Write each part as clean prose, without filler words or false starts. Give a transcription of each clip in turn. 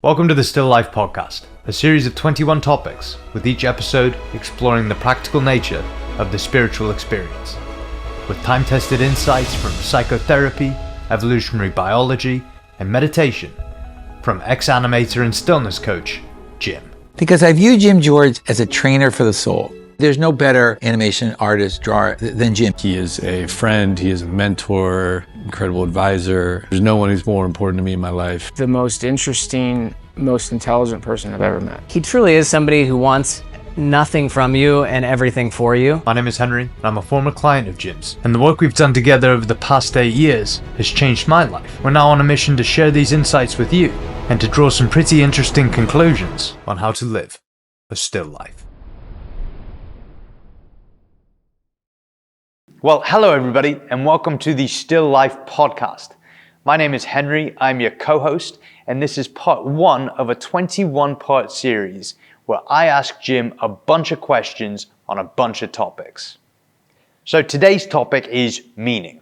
Welcome to the Still Life podcast, a series of 21 topics, with each episode exploring the practical nature of the spiritual experience. With time-tested insights from psychotherapy, evolutionary biology, and meditation from ex-animator and stillness coach, Jim. Because I view Jim George as a trainer for the soul. There's no better animation artist, drawer than Jim. He is a friend, he is a mentor, incredible advisor. There's no one who's more important to me in my life. The most interesting, most intelligent person I've ever met. He truly is somebody who wants nothing from you and everything for you. My name is Henry, and I'm a former client of Jim's, and the work we've done together over the past 8 years has changed my life. We're now on a mission to share these insights with you, and to draw some pretty interesting conclusions on how to live a still life. Well, hello everybody, and welcome to the Still Life podcast. My name is Henry, I'm your co-host, and this is part 1 of a 21-part series where I ask Jim a bunch of questions on a bunch of topics. So today's topic is meaning.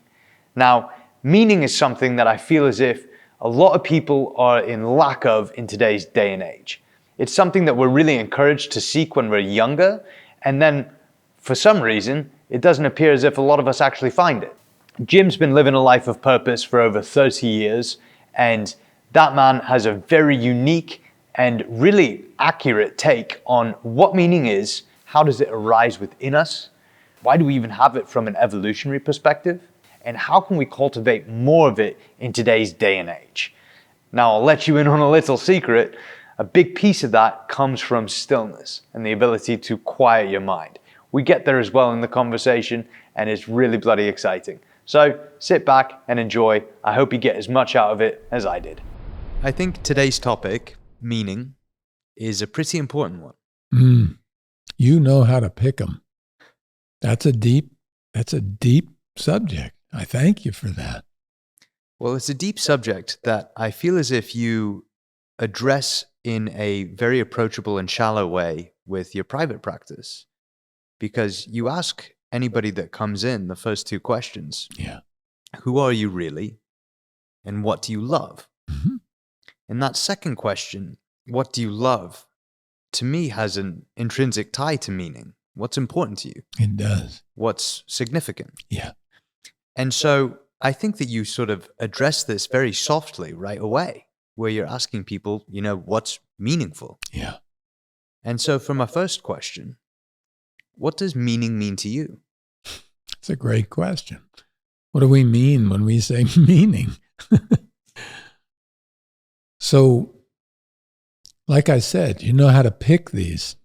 Now, meaning is something that I feel as if a lot of people are in lack of in today's day and age. It's something that we're really encouraged to seek when we're younger, and then for some reason, it doesn't appear as if a lot of us actually find it. Jim's been living a life of purpose for over 30 years, and that man has a very unique and really accurate take on what meaning is, how does it arise within us, why do we even have it from an evolutionary perspective, and how can we cultivate more of it in today's day and age. Now, I'll let you in on a little secret. A big piece of that comes from stillness and the ability to quiet your mind. We get there as well in the conversation, and it's really bloody exciting. So sit back and enjoy. I hope you get as much out of it as I did. I think today's topic, meaning, is a pretty important one. You know how to pick them. That's a deep subject. I thank you for that. Well, it's a deep subject that I feel as if you address in a very approachable and shallow way with your private practice. Because you ask anybody that comes in the first 2 questions. Yeah. Who are you really? And what do you love? Mm-hmm. And that second question, what do you love, to me has an intrinsic tie to meaning. What's important to you? It does. What's significant? Yeah. And so I think that you sort of address this very softly right away, where you're asking people, what's meaningful? Yeah. And so for my first question, what does meaning mean to you? It's a great question. What do we mean when we say meaning? So, like I said, you know how to pick these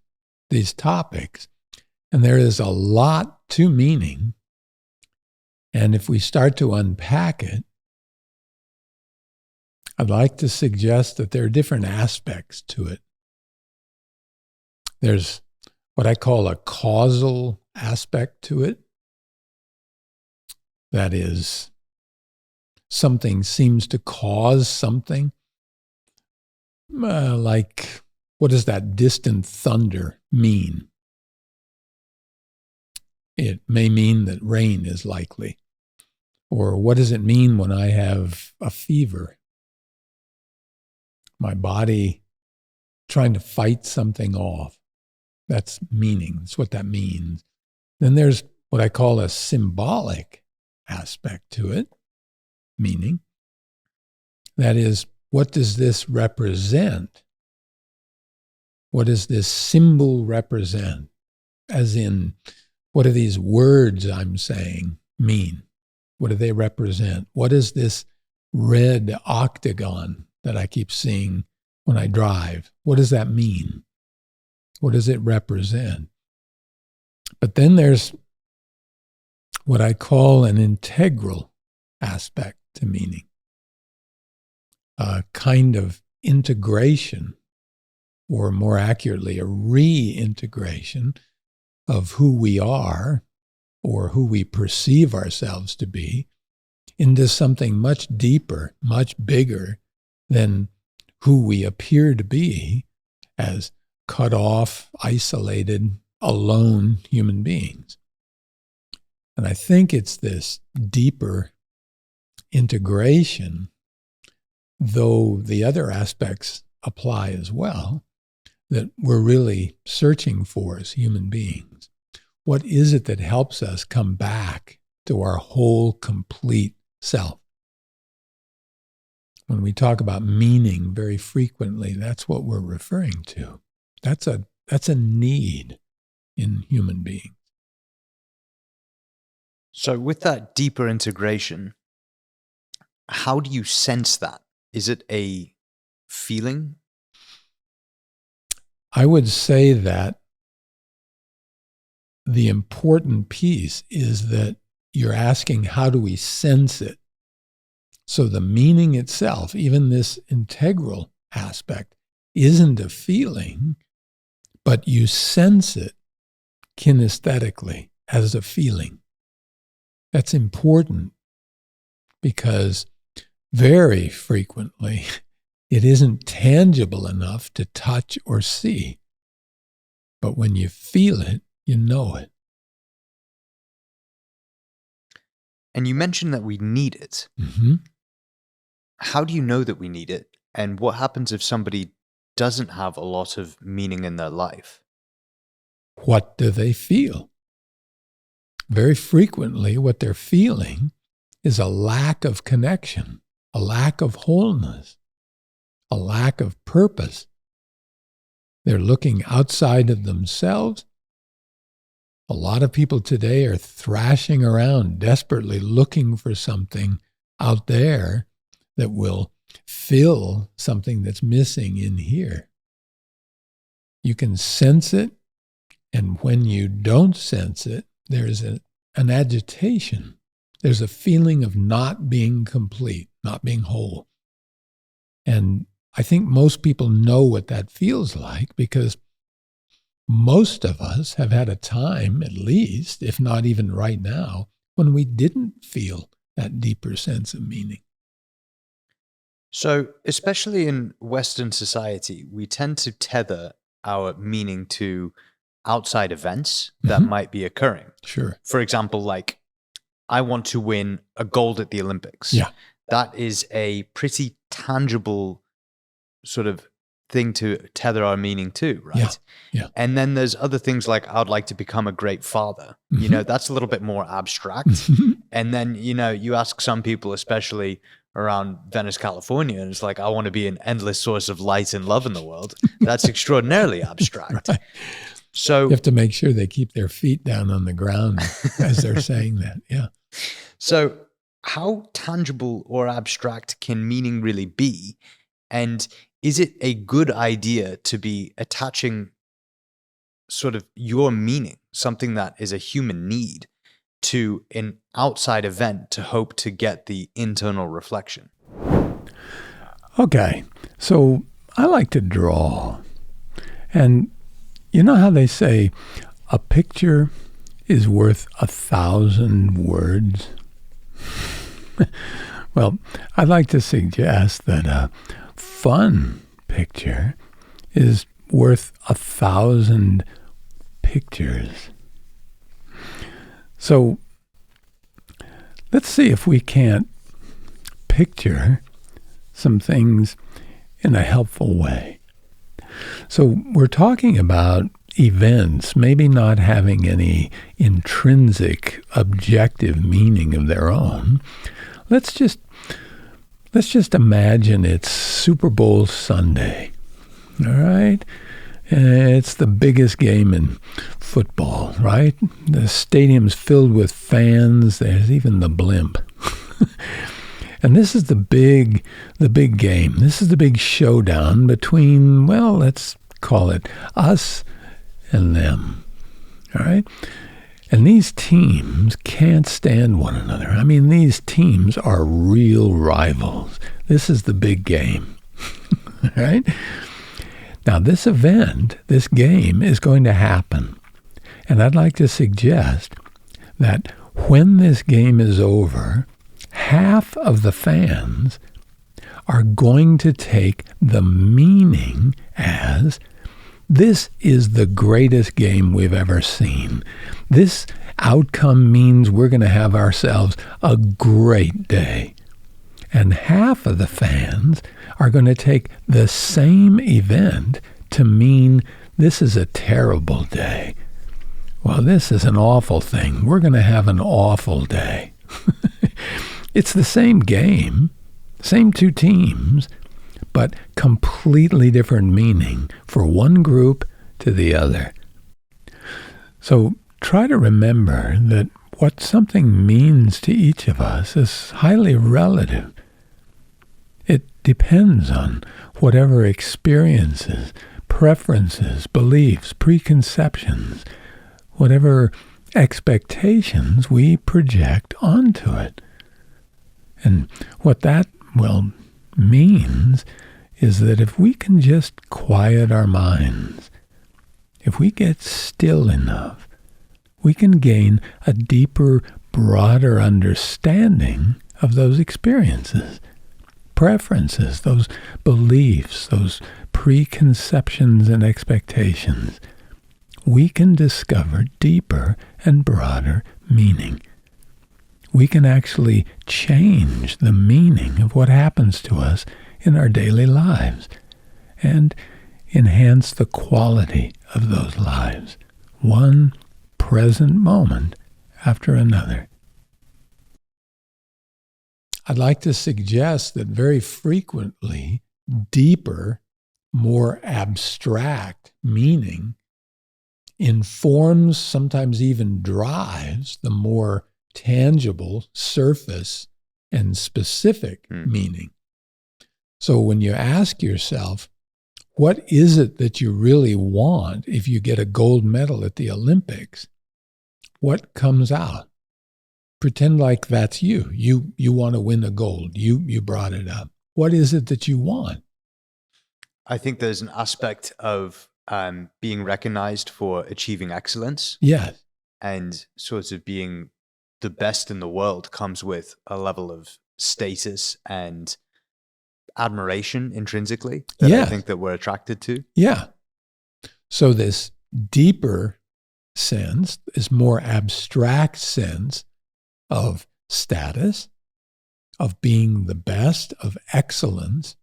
topics, and there is a lot to meaning. And if we start to unpack it, I'd like to suggest that there are different aspects to it. There's what I call a causal aspect to it. That is, something seems to cause something. Like, what does that distant thunder mean? It may mean that rain is likely. Or what does it mean when I have a fever? My body trying to fight something off. That's meaning. That's what that means. Then there's what I call a symbolic aspect to it, meaning. That is, what does this represent? What does this symbol represent? As in, what do these words I'm saying mean? What do they represent? What is this red octagon that I keep seeing when I drive? What does that mean? What does it represent? But then there's what I call an integral aspect to meaning, a kind of integration, or more accurately, a reintegration of who we are or who we perceive ourselves to be into something much deeper, much bigger than who we appear to be as cut off, isolated, alone human beings. And I think it's this deeper integration, though the other aspects apply as well, that we're really searching for as human beings. What is it that helps us come back to our whole, complete self? When we talk about meaning very frequently, that's what we're referring to. That's a need in human beings. So with that deeper integration, how do you sense that? Is it a feeling? I would say that the important piece is that you're asking, how do we sense it? So the meaning itself, even this integral aspect, isn't a feeling, but you sense it kinesthetically as a feeling. That's important because very frequently it isn't tangible enough to touch or see. But when you feel it, you know it. And you mentioned that we need it. Mm-hmm. How do you know that we need it? And what happens if somebody doesn't have a lot of meaning in their life? What do they feel? Very frequently, what they're feeling is a lack of connection, a lack of wholeness, a lack of purpose. They're looking outside of themselves. A lot of people today are thrashing around, desperately looking for something out there that will fill something that's missing in here. You can sense it, and when you don't sense it, there's an agitation. There's a feeling of not being complete, not being whole. And I think most people know what that feels like because most of us have had a time, at least, if not even right now, when we didn't feel that deeper sense of meaning. So, especially in Western society, we tend to tether our meaning to outside events that might be occurring. Sure. For example, like, I want to win a gold at the Olympics. Yeah. That is a pretty tangible sort of thing to tether our meaning to, right? Yeah. And then there's other things like, I'd like to become a great father. You know, that's a little bit more abstract. And then, you know, you ask some people, especially around Venice, California, and it's like, I want to be an endless source of light and love in the world. That's extraordinarily abstract. Right. So You have to make sure they keep their feet down on the ground as they're saying that. Yeah. So how tangible or abstract can meaning really be? And is it a good idea to be attaching sort of your meaning, something that is a human need, to an outside event to hope to get the internal reflection? Okay. So I like to draw. And you know how they say a picture is worth 1,000 words? Well, I'd like to suggest that a fun picture is worth 1,000 pictures. So let's see if we can't picture some things in a helpful way. So we're talking about events maybe not having any intrinsic objective meaning of their own. Let's just imagine it's Super Bowl Sunday. All right? It's the biggest game in football, right? The stadium's filled with fans. There's even the blimp. And this is the big game. This is the big showdown between, well, let's call it us and them. All right? And these teams can't stand one another. I mean, these teams are real rivals. This is the big game. All right? Now, this event, this game, is going to happen. And I'd like to suggest that when this game is over, half of the fans are going to take the meaning as, this is the greatest game we've ever seen. This outcome means we're going to have ourselves a great day. And half of the fans are going to take the same event to mean this is a terrible day. Well, this is an awful thing. We're going to have an awful day. It's the same game, same two teams, but completely different meaning for one group to the other. So try to remember that what something means to each of us is highly relative. It depends on whatever experiences, preferences, beliefs, preconceptions, whatever expectations we project onto it. And what that, means is that if we can just quiet our minds, if we get still enough, we can gain a deeper, broader understanding of those experiences, preferences, those beliefs, those preconceptions and expectations. We can discover deeper and broader meaning. We can actually change the meaning of what happens to us in our daily lives and enhance the quality of those lives, one present moment after another. I'd like to suggest that very frequently, deeper, more abstract meaning informs, sometimes even drives, the more tangible, surface, and specific meaning. So when you ask yourself, what is it that you really want if you get a gold medal at the Olympics? What comes out? Pretend like that's you. You want to win a gold. You brought it up. What is it that you want? I think there's an aspect of being recognized for achieving excellence. Yes. And sort of being the best in the world comes with a level of status and admiration intrinsically that I think that we're attracted to. Yeah. So this deeper sense, this more abstract sense of status, of being the best, of excellence,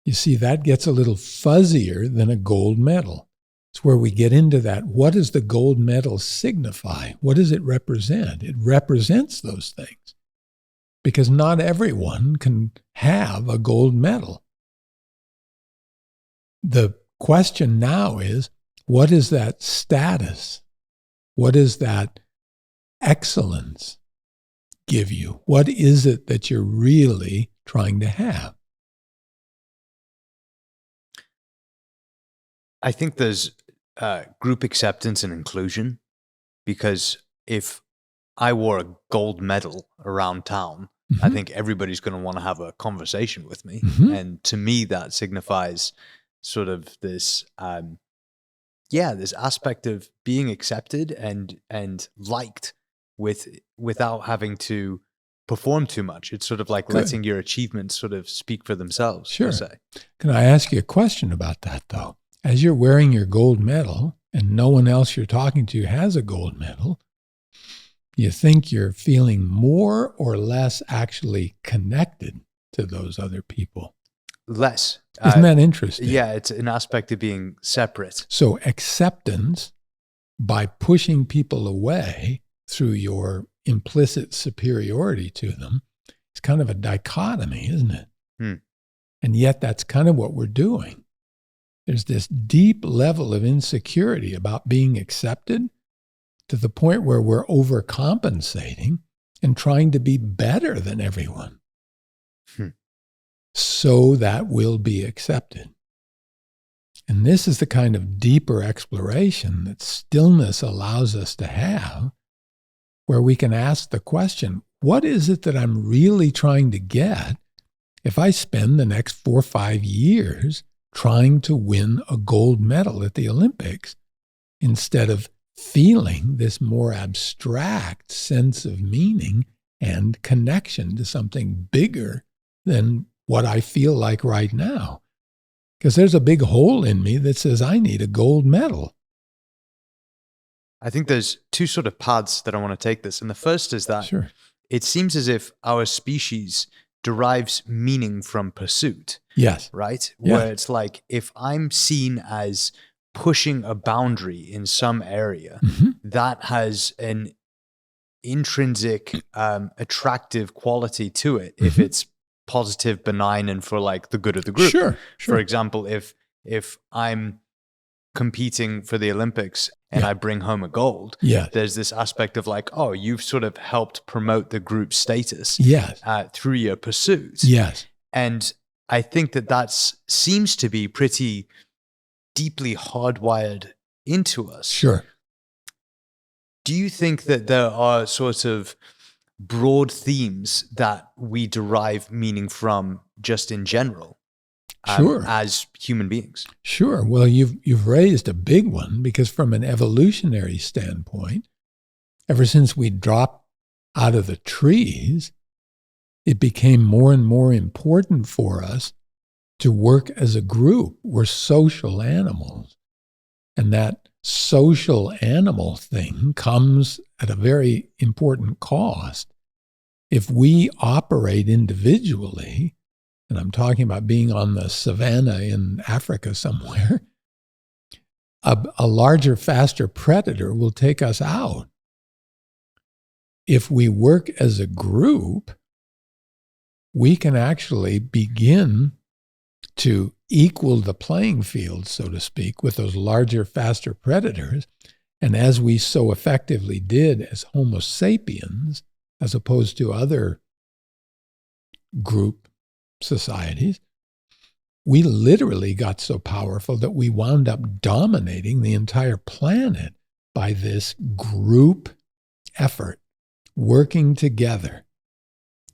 you see, that gets a little fuzzier than a gold medal. It's where we get into that. What does the gold medal signify? What does it represent? It represents those things because not everyone can have a gold medal. The question now is, what is that status? What does that excellence give you? What is it that you're really trying to have? I think there's group acceptance and inclusion, because if I wore a gold medal around town, I think everybody's going to want to have a conversation with me. And to me, that signifies sort of this, this aspect of being accepted and liked without having to perform too much. It's sort of like letting your achievements sort of speak for themselves. Sure. Per se. Can I ask you a question about that, though? As you're wearing your gold medal and no one else you're talking to has a gold medal, you think you're feeling more or less actually connected to those other people? Less. Isn't that interesting? Yeah, it's an aspect of being separate. So acceptance, by pushing people away through your implicit superiority to them, is kind of a dichotomy, isn't it? And yet that's kind of what we're doing. There's this deep level of insecurity about being accepted to the point where we're overcompensating and trying to be better than everyone so that we'll be accepted. And this is the kind of deeper exploration that stillness allows us to have, where we can ask the question, what is it that I'm really trying to get if I spend the next 4 or 5 years trying to win a gold medal at the Olympics instead of feeling this more abstract sense of meaning and connection to something bigger than what I feel like right now? Because there's a big hole in me that says I need a gold medal. I think there's two sort of paths that I want to take this. And the first is that it seems as if our species derives meaning from pursuit, Yes. right? Yeah. Where it's like, if I'm seen as pushing a boundary in some area, that has an intrinsic attractive quality to it if it's positive, benign, and for like the good of the group. Sure. For example, if I'm competing for the Olympics and I bring home a gold, Yes. there's this aspect of like, oh, you've sort of helped promote the group status Yes. through your pursuit. Yes. And I think that seems to be pretty deeply hardwired into us. Sure. Do you think that there are sort of broad themes that we derive meaning from just in general Sure. as human beings? Sure. Well, you've raised a big one, because from an evolutionary standpoint, ever since we dropped out of the trees, it became more and more important for us to work as a group. We're social animals. And that social animal thing comes at a very important cost. If we operate individually, and I'm talking about being on the savannah in Africa somewhere, a larger, faster predator will take us out. If we work as a group, we can actually begin to equal the playing field, so to speak, with those larger, faster predators. And as we so effectively did as Homo sapiens, as opposed to other group societies, we literally got so powerful that we wound up dominating the entire planet by this group effort, working together.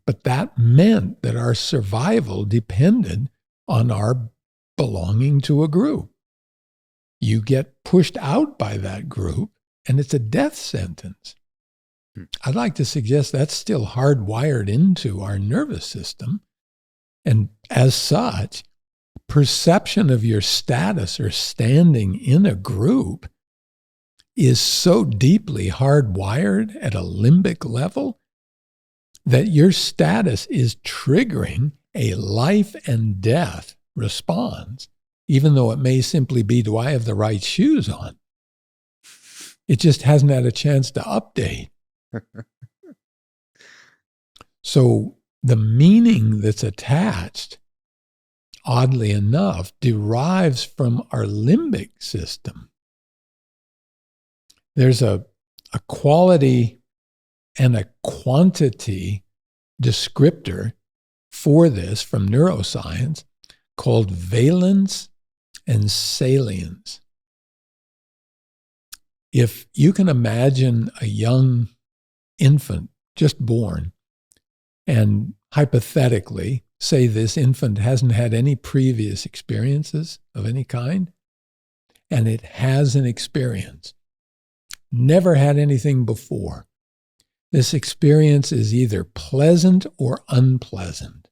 But that meant that our survival depended on our belonging to a group. You get pushed out by that group, and it's a death sentence. I'd like to suggest that's still hardwired into our nervous system. And as such, perception of your status or standing in a group is so deeply hardwired at a limbic level that your status is triggering a life and death response, even though it may simply be, do I have the right shoes on? It just hasn't had a chance to update. So the meaning that's attached, oddly enough, derives from our limbic system. There's a quality and a quantity descriptor for this from neuroscience called valence and salience. If you can imagine a young infant just born, and hypothetically say this infant hasn't had any previous experiences of any kind, and it has an experience, never had anything before. This experience is either pleasant or unpleasant.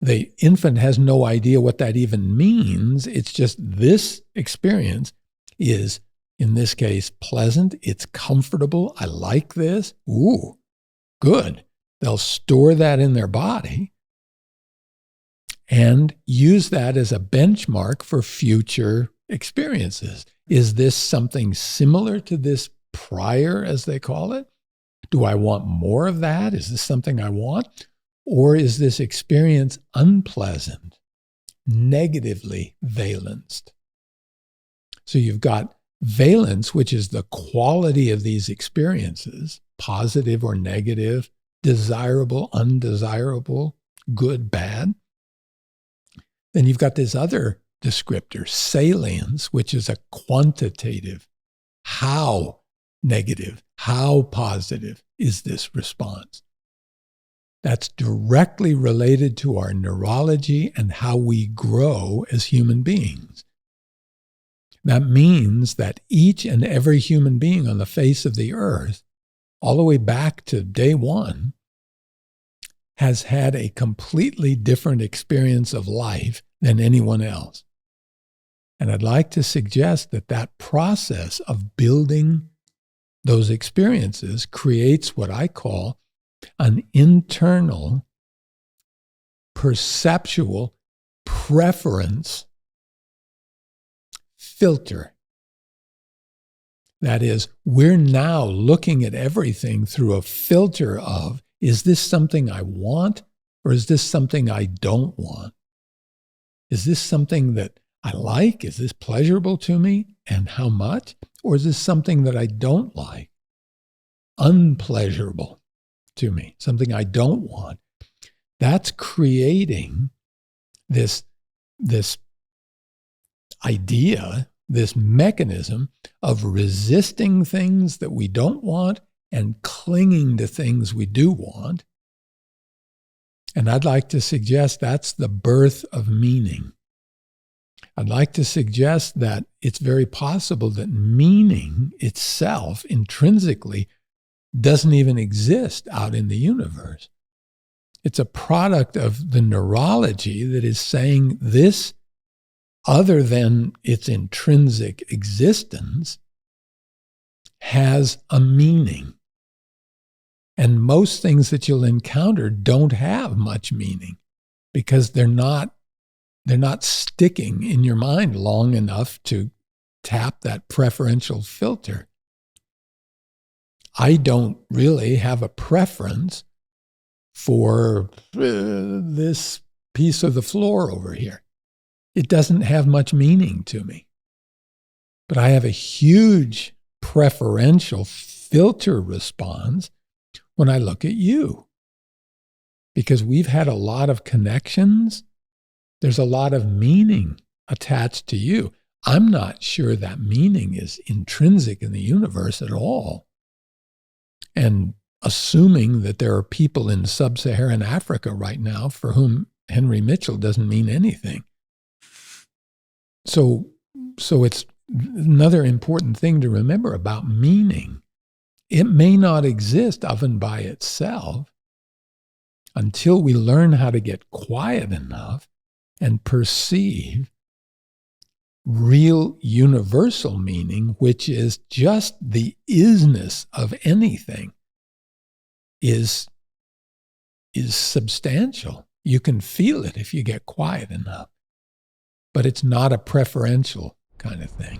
The infant has no idea what that even means. It's just this experience is, in this case, pleasant. It's comfortable. I like this. Ooh, good. They'll store that in their body and use that as a benchmark for future experiences. Is this something similar to this prior, as they call it? Do I want more of that? Is this something I want? Or is this experience unpleasant, negatively valenced? So you've got valence, which is the quality of these experiences, positive or negative, desirable, undesirable, good, bad. Then you've got this other descriptor, salience, which is a quantitative. How negative, how positive is this response? That's directly related to our neurology and how we grow as human beings. That means that each and every human being on the face of the earth, all the way back to day one, has had a completely different experience of life than anyone else. And I'd like to suggest that that process of building those experiences creates what I call an internal perceptual preference filter. That is, we're now looking at everything through a filter of, is this something I want or is this something I don't want? Is this something that I like? Is this pleasurable to me? And how much? Or is this something that I don't like? Unpleasurable to me, something I don't want. That's creating this idea, this mechanism of resisting things that we don't want and clinging to things we do want. And I'd like to suggest that's the birth of meaning. I'd like to suggest that it's very possible that meaning itself intrinsically doesn't even exist out in the universe. It's a product of the neurology that is saying this, other than its intrinsic existence, has a meaning. And most things that you'll encounter don't have much meaning because they're not sticking in your mind long enough to tap that preferential filter. I don't really have a preference for this piece of the floor over here. It doesn't have much meaning to me. But I have a huge preferential filter response when I look at you. Because we've had a lot of connections. There's a lot of meaning attached to you. I'm not sure that meaning is intrinsic in the universe at all. And assuming that there are people in sub-Saharan Africa right now for whom Henry Mitchell doesn't mean anything. So it's another important thing to remember about meaning. It may not exist of and by itself until we learn how to get quiet enough and perceive real universal meaning, which is just the isness of anything, is substantial. You can feel it if you get quiet enough. But it's not a preferential kind of thing.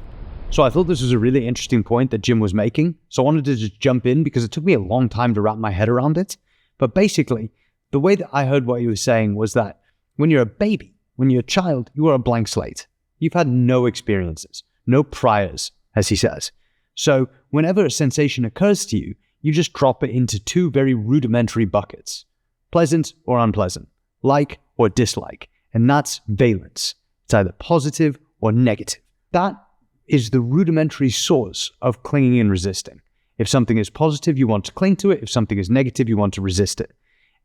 So I thought this was a really interesting point that Jim was making. So I wanted to just jump in because it took me a long time to wrap my head around it. But basically, the way that I heard what he was saying was that when you're a baby, when you're a child, you are a blank slate. You've had no experiences, no priors, as he says. So whenever a sensation occurs to you, you just drop it into two very rudimentary buckets, pleasant or unpleasant, like or dislike. And that's valence. It's either positive or negative. That is the rudimentary source of clinging and resisting. If something is positive, you want to cling to it. If something is negative, you want to resist it.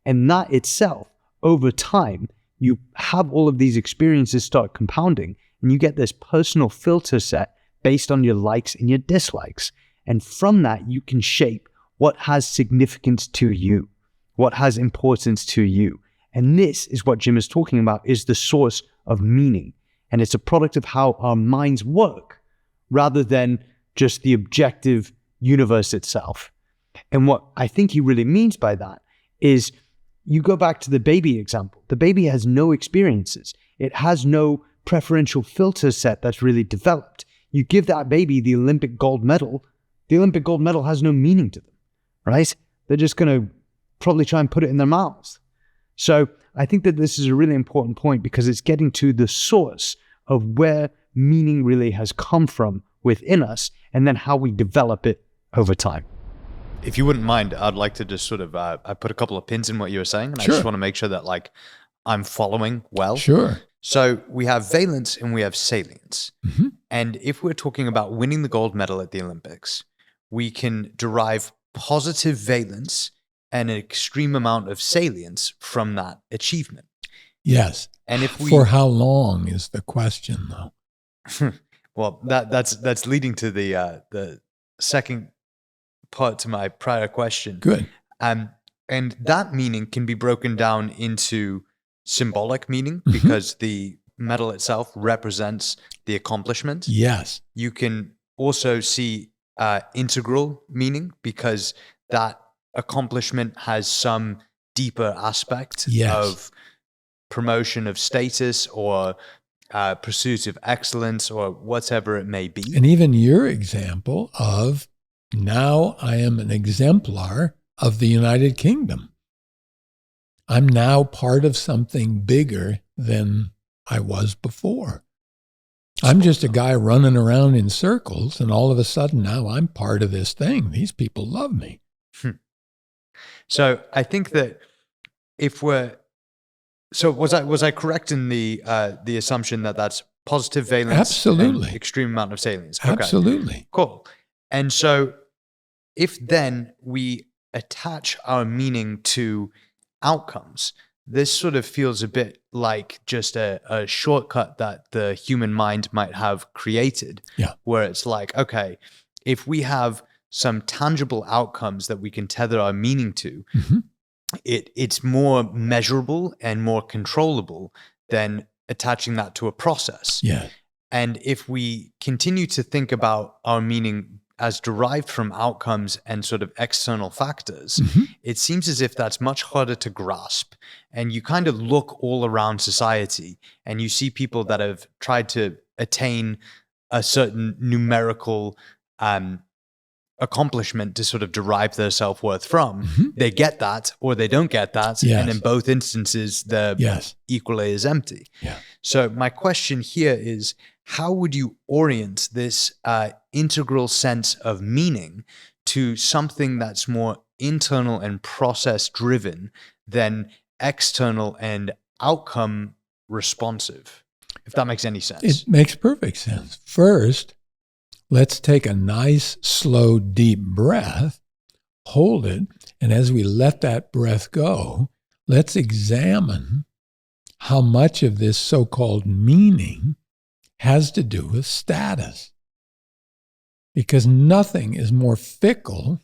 And that itself, over time, you have all of these experiences start compounding, and you get this personal filter set based on your likes and your dislikes. And from that, you can shape what has significance to you, what has importance to you. And this is what Jim is talking about, is the source of meaning. And it's a product of how our minds work rather than just the objective universe itself. And what I think he really means by that is, you go back to the baby example. The baby has no experiences. It has no preferential filter set that's really developed. You give that baby the Olympic gold medal, the Olympic gold medal has no meaning to them, right? They're just going to probably try and put it in their mouths. So I think that this is a really important point because it's getting to the source of where meaning really has come from within us and then how we develop it over time. If you wouldn't mind, I'd like to just sort of, I put a couple of pins in what you were saying, and Sure. I just want to make sure that I'm following well. Sure. So we have valence and we have salience. Mm-hmm. And if we're talking about winning the gold medal at the Olympics, we can derive positive valence and an extreme amount of salience from that achievement. Yes. And if we, For how long is the question, though? well, that's leading to the second part to my prior question. Good. And that meaning can be broken down into symbolic meaning Mm-hmm. because the medal itself represents the accomplishment. Yes. You can also see integral meaning because that accomplishment has some deeper aspect Yes. of promotion of status or pursuit of excellence or whatever it may be. And even your example of now I am an exemplar of the United Kingdom. I'm now part of something bigger than I was before. I'm just a guy running around in circles, and all of a sudden now I'm part of this thing. These people love me. So I think that was I correct in the assumption that that's positive valence? Absolutely. And extreme amount of salience. Okay. Absolutely. Cool. And so if then we attach our meaning to outcomes, this sort of feels a bit like just a shortcut that the human mind might have created. Yeah. Where it's like, okay, if we have some tangible outcomes that we can tether our meaning to, Mm-hmm. it's more measurable and more controllable than attaching that to a process. Yeah. And if we continue to think about our meaning as derived from outcomes and sort of external factors, Mm-hmm. it seems as if that's much harder to grasp. And you kind of look all around society and you see people that have tried to attain a certain numerical accomplishment to sort of derive their self-worth from. Mm-hmm. They get that or they don't get that. Yes. And in both instances, they're Yes. equally as empty. Yeah. So my question here is, how would you orient this integral sense of meaning to something that's more internal and process driven than external and outcome responsive? If that makes any sense. It makes perfect sense. First, let's take a nice, slow, deep breath, hold it, and as we let that breath go, let's examine how much of this so-called meaning has to do with status. Because nothing is more fickle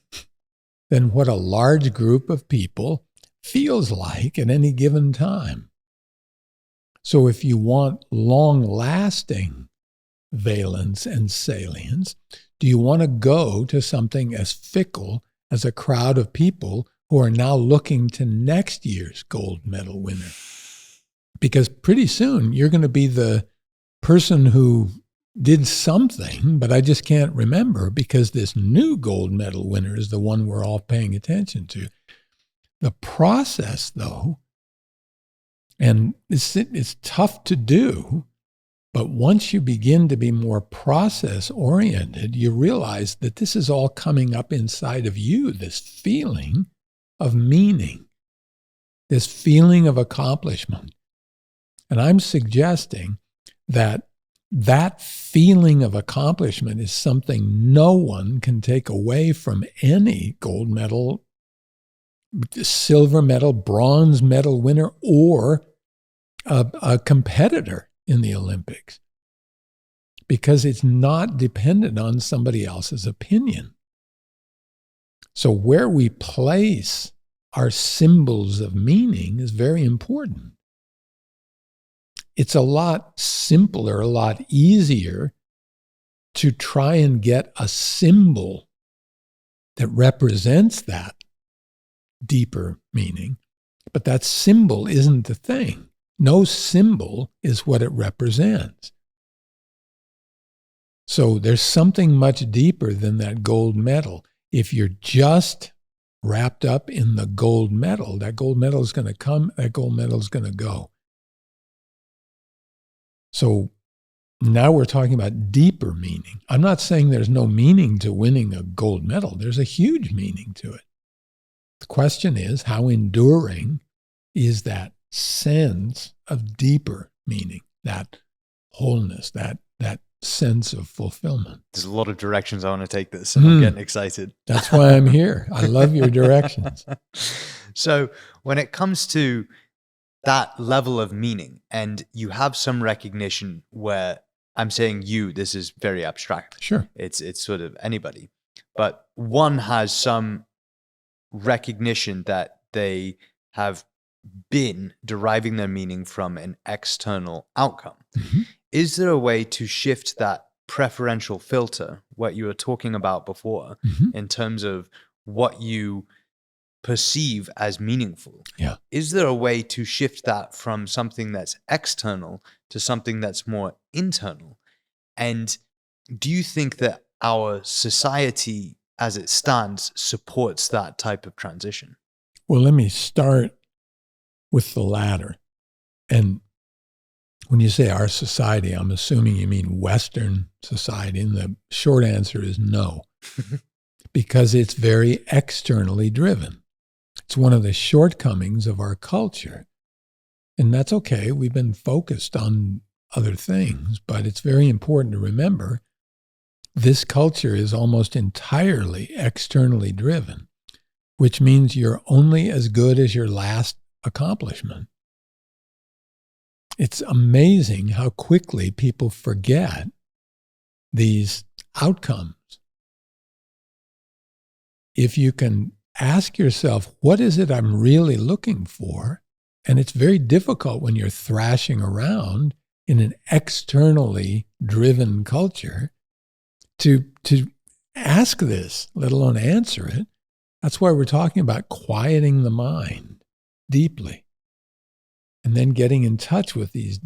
than what a large group of people feels like at any given time. So if you want long-lasting valence and salience, do you want to go to something as fickle as a crowd of people who are now looking to next year's gold medal winner? Because pretty soon you're going to be the person who did something, but I just can't remember because this new gold medal winner is the one we're all paying attention to. The process, though, and it's tough to do, but once you begin to be more process-oriented, you realize that this is all coming up inside of you, this feeling of meaning, this feeling of accomplishment. And I'm suggesting that that feeling of accomplishment is something no one can take away from any gold medal, silver medal, bronze medal winner, or a competitor in the Olympics, because it's not dependent on somebody else's opinion. So where we place our symbols of meaning is very important. It's a lot simpler, a lot easier to try and get a symbol that represents that deeper meaning, but that symbol isn't the thing. No symbol is what it represents. So there's something much deeper than that gold medal. If you're just wrapped up in the gold medal, that gold medal is going to come, that gold medal is going to go. So now we're talking about deeper meaning. I'm not saying there's no meaning to winning a gold medal. There's a huge meaning to it. The question is, how enduring is that sense of deeper meaning, that wholeness, that sense of fulfillment? There's a lot of directions I want to take this, and I'm getting excited. That's why I'm here. I love your directions. So when it comes to that level of meaning, and you have some recognition where I'm saying this is very abstract. Sure. It's sort of anybody. But one has some recognition that they have been deriving their meaning from an external outcome. Mm-hmm. Is there a way to shift that preferential filter, what you were talking about before, Mm-hmm. in terms of what you perceive as meaningful. Yeah. Is there a way to shift that from something that's external to something that's more internal? And do you think that our society as it stands supports that type of transition? Well, let me start with the latter. And when you say our society, I'm assuming you mean Western society. And the short answer is no, because it's very externally driven. It's one of the shortcomings of our culture. And that's okay. We've been focused on other things, but it's very important to remember this culture is almost entirely externally driven, which means you're only as good as your last accomplishment. It's amazing how quickly people forget these outcomes. If you can ask yourself, what is it I'm really looking for? And it's very difficult when you're thrashing around in an externally driven culture to ask this, let alone answer it. That's why we're talking about quieting the mind deeply and then getting in touch with these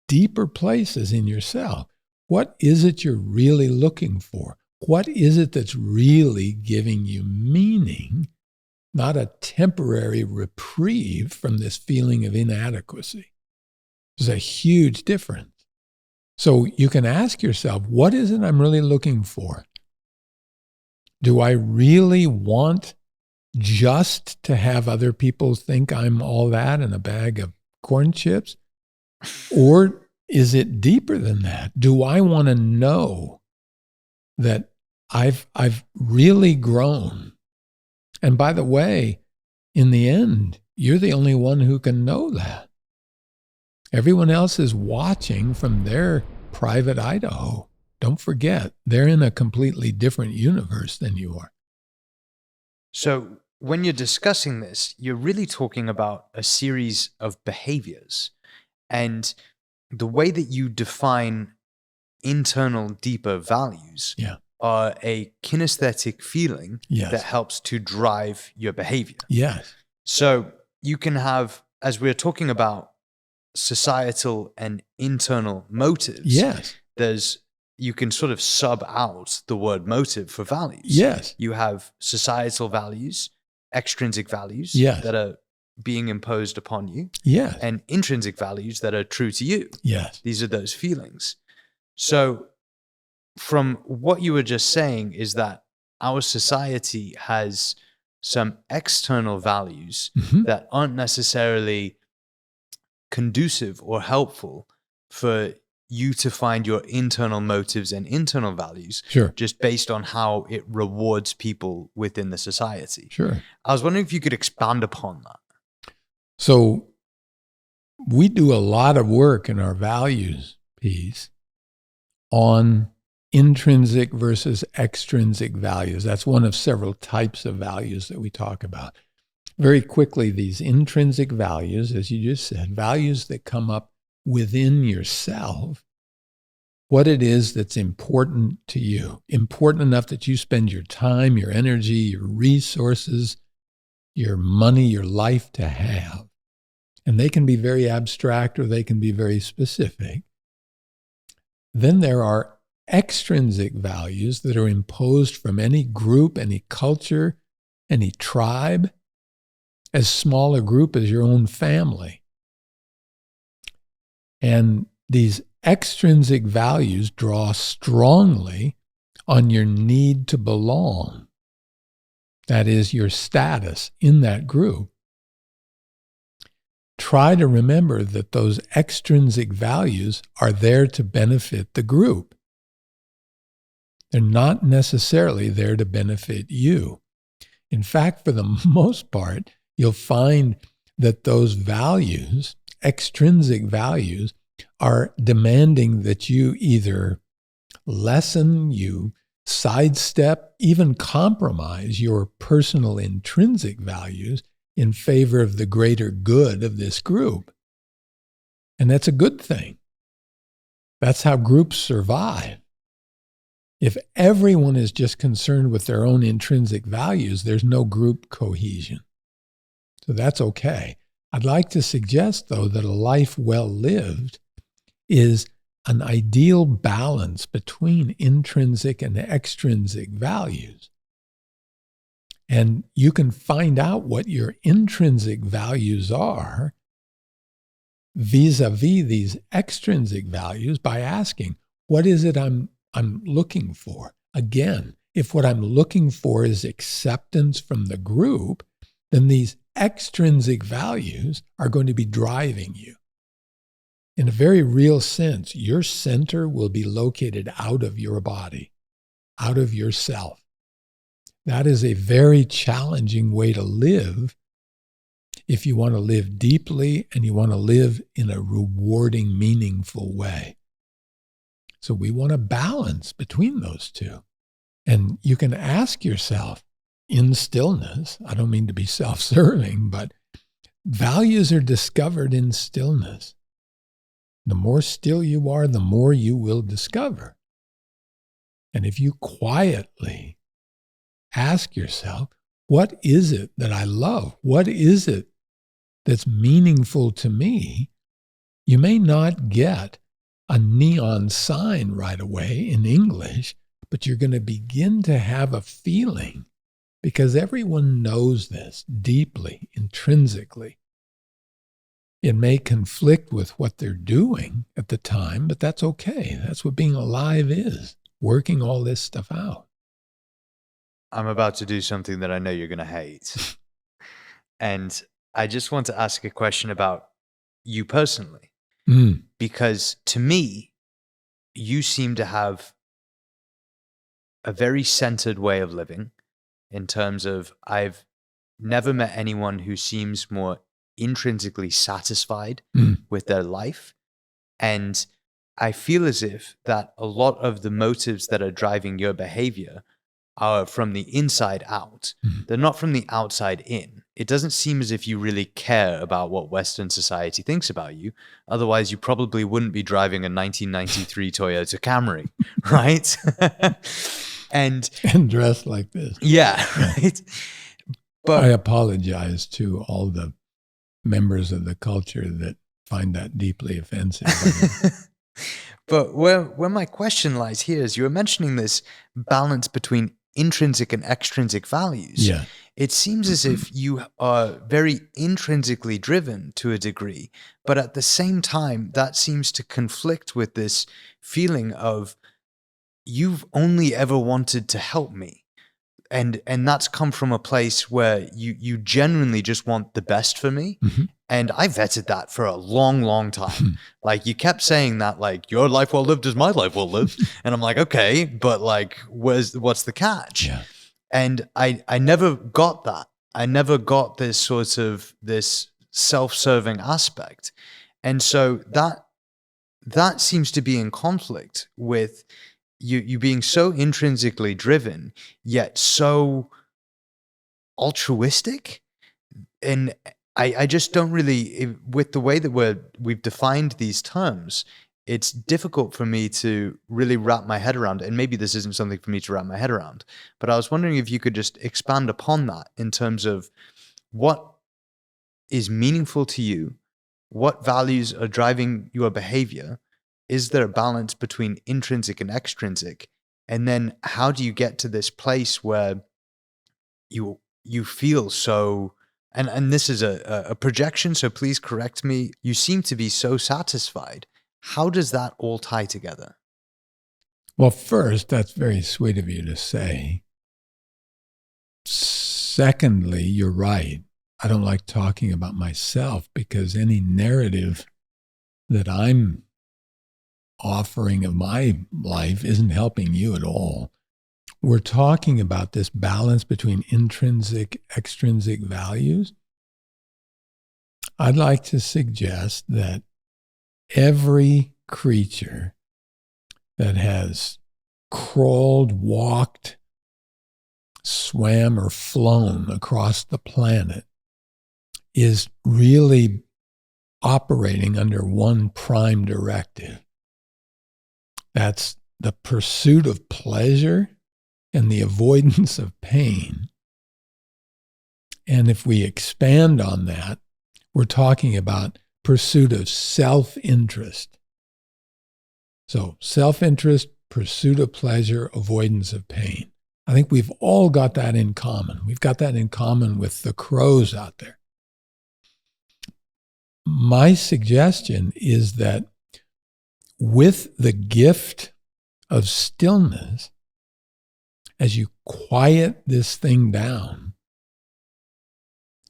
deeper places in yourself. What is it you're really looking for? What is it that's really giving you meaning, not a temporary reprieve from this feeling of inadequacy? There's a huge difference. So you can ask yourself, what is it I'm really looking for? Do I really want just to have other people think I'm all that in a bag of corn chips? Or is it deeper than that? Do I want to know that I've really grown? And by the way, in the end, you're the only one who can know that. Everyone else is watching from their private Idaho. Don't forget, they're in a completely different universe than you are. So when you're discussing this, you're really talking about a series of behaviors. And the way that you define internal, deeper values are a kinesthetic feeling that helps to drive your behavior. Yes. So you can have, as we're talking about societal and internal motives, you can sort of sub out the word motive for values. Yes. You have societal values, extrinsic values that are being imposed upon you, and intrinsic values that are true to you. Yes. These are those feelings. So from what you were just saying is that our society has some external values that aren't necessarily conducive or helpful for you to find your internal motives and internal values, just based on how it rewards people within the society. I was wondering if you could expand upon that. So we do a lot of work in our values piece on intrinsic versus extrinsic values. That's one of several types of values that we talk about. Very quickly, these intrinsic values, as you just said, values that come up within yourself, what it is that's important to you, important enough that you spend your time, your energy, your resources, your money, your life to have. And they can be very abstract or they can be very specific. Then there are extrinsic values that are imposed from any group, any culture, any tribe, as small a group as your own family. And these extrinsic values draw strongly on your need to belong. That is, your status in that group. Try to remember that those extrinsic values are there to benefit the group. They're not necessarily there to benefit you. In fact, for the most part, you'll find that those values, extrinsic values, are demanding that you either lessen, you sidestep, even compromise your personal intrinsic values in favor of the greater good of this group. And that's a good thing. That's how groups survive. If everyone is just concerned with their own intrinsic values, there's no group cohesion. So that's okay. I'd like to suggest, though, that a life well lived is an ideal balance between intrinsic and extrinsic values. And you can find out what your intrinsic values are vis-a-vis these extrinsic values by asking, what is it I'm looking for? Again, if what I'm looking for is acceptance from the group, then these extrinsic values are going to be driving you. In a very real sense, your center will be located out of your body, out of yourself. That is a very challenging way to live if you want to live deeply and you want to live in a rewarding, meaningful way. So we want to balance between those two. And you can ask yourself in stillness, I don't mean to be self-serving, but values are discovered in stillness. The more still you are, the more you will discover. And if you quietly ask yourself, what is it that I love? What is it that's meaningful to me? You may not get a neon sign right away in English, but you're going to begin to have a feeling, because everyone knows this deeply, intrinsically. It may conflict with what they're doing at the time, but that's okay. That's what being alive is, working all this stuff out. I'm about to do something that I know you're going to hate. And I just want to ask a question about you personally. Because to me, you seem to have a very centered way of living in terms of I've never met anyone who seems more intrinsically satisfied with their life. And I feel as if that a lot of the motives that are driving your behavior are from the inside out. They're not from the outside in. It doesn't seem as if you really care about what Western society thinks about you. Otherwise, you probably wouldn't be driving a 1993 Toyota Camry, right? and dressed like this. Yeah, right. But I apologize to all the members of the culture that find that deeply offensive. But where my question lies here is you were mentioning this balance between intrinsic and extrinsic values. Yeah. It seems as if you are very intrinsically driven to a degree, but at the same time, that seems to conflict with this feeling of you've only ever wanted to help me. And that's come from a place where you genuinely just want the best for me. And I vetted that for a long, long time. Like you kept saying that, like, your life well lived is my life well lived. And I'm like, okay, but like, what's the catch? Yeah. And I never got that. I never got this sort of this self-serving aspect. And so that seems to be in conflict with you being so intrinsically driven, yet so altruistic. And I just don't really, with the way that we've defined these terms, it's difficult for me to really wrap my head around it. And maybe this isn't something for me to wrap my head around, but I was wondering if you could just expand upon that in terms of what is meaningful to you, what values are driving your behavior. Is there a balance between intrinsic and extrinsic? And then how do you get to this place where you feel so, and this is a projection, so please correct me, you seem to be so satisfied. How does that all tie together? Well, first, that's very sweet of you to say. Secondly, you're right. I don't like talking about myself because any narrative that I'm offering of my life isn't helping you at all. We're talking about this balance between intrinsic, extrinsic values. I'd like to suggest that every creature that has crawled, walked, swam, or flown across the planet is really operating under one prime directive. That's the pursuit of pleasure and the avoidance of pain. And if we expand on that, we're talking about pursuit of self-interest. So self-interest, pursuit of pleasure, avoidance of pain. I think we've all got that in common. We've got that in common with the crows out there. My suggestion is that with the gift of stillness, as you quiet this thing down,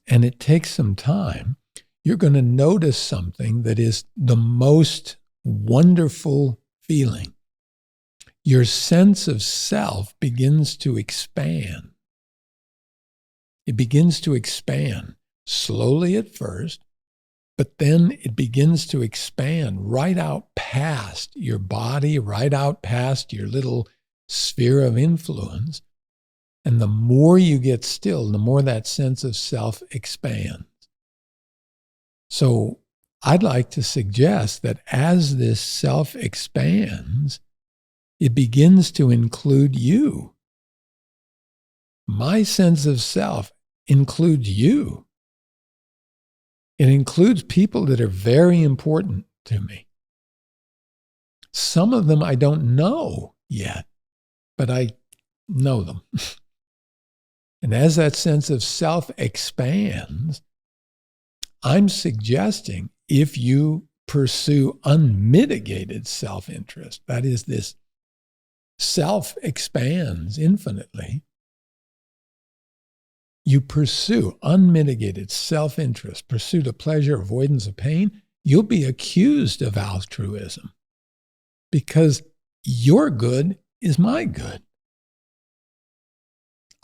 and it takes some time, you're going to notice something that is the most wonderful feeling. Your sense of self begins to expand. It begins to expand slowly at first, but then it begins to expand right out past your body, right out past your little sphere of influence. And the more you get still, the more that sense of self expands. So I'd like to suggest that as this self expands, it begins to include you. My sense of self includes you. It includes people that are very important to me. Some of them I don't know yet, but I know them. And as that sense of self expands, I'm suggesting if you pursue unmitigated self-interest, that is, this self expands infinitely, you pursue unmitigated self-interest, pursuit of pleasure, avoidance of pain, you'll be accused of altruism because your good is my good.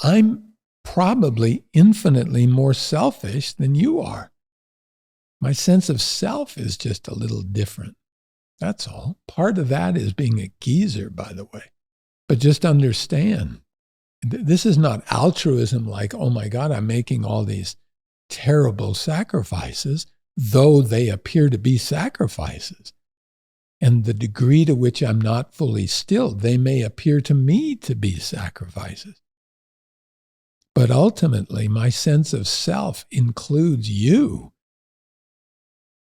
I'm probably infinitely more selfish than you are. My sense of self is just a little different. That's all. Part of that is being a geezer, by the way. But just understand, this is not altruism like, oh my God, I'm making all these terrible sacrifices, though they appear to be sacrifices. And the degree to which I'm not fully still, they may appear to me to be sacrifices. But ultimately, my sense of self includes you.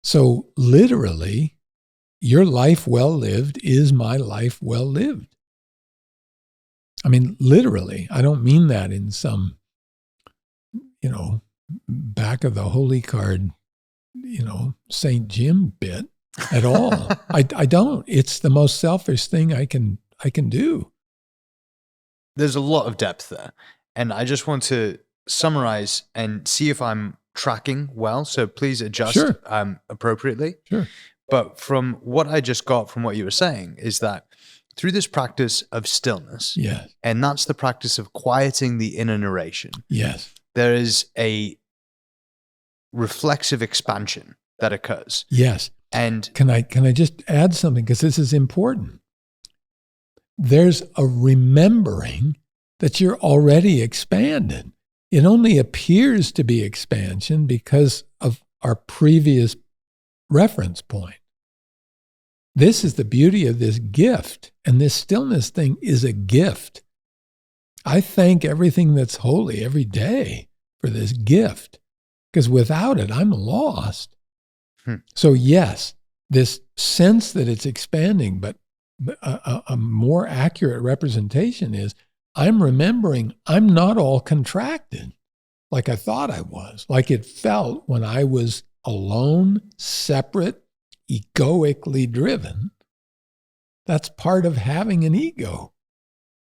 So literally, your life well lived is my life well lived. I mean, literally, I don't mean that in some, back of the holy card, St. Jim bit at all. I don't. It's the most selfish thing I can do. There's a lot of depth there. And I just want to summarize and see if I'm tracking well. So please adjust appropriately. Sure. But from what I just got from what you were saying is that through this practice of stillness, yes, and that's the practice of quieting the inner narration, yes, there is a reflexive expansion that occurs. yes. And can I just add something, because this is important? There's a remembering that you're already expanded. It only appears to be expansion because of our previous reference point. This is the beauty of this gift, and this stillness thing is a gift. I thank everything that's holy every day for this gift, because without it, I'm lost. So yes, this sense that it's expanding, but a more accurate representation is I'm remembering I'm not all contracted like I thought I was, like it felt when I was alone, separate, egoically driven. That's part of having an ego.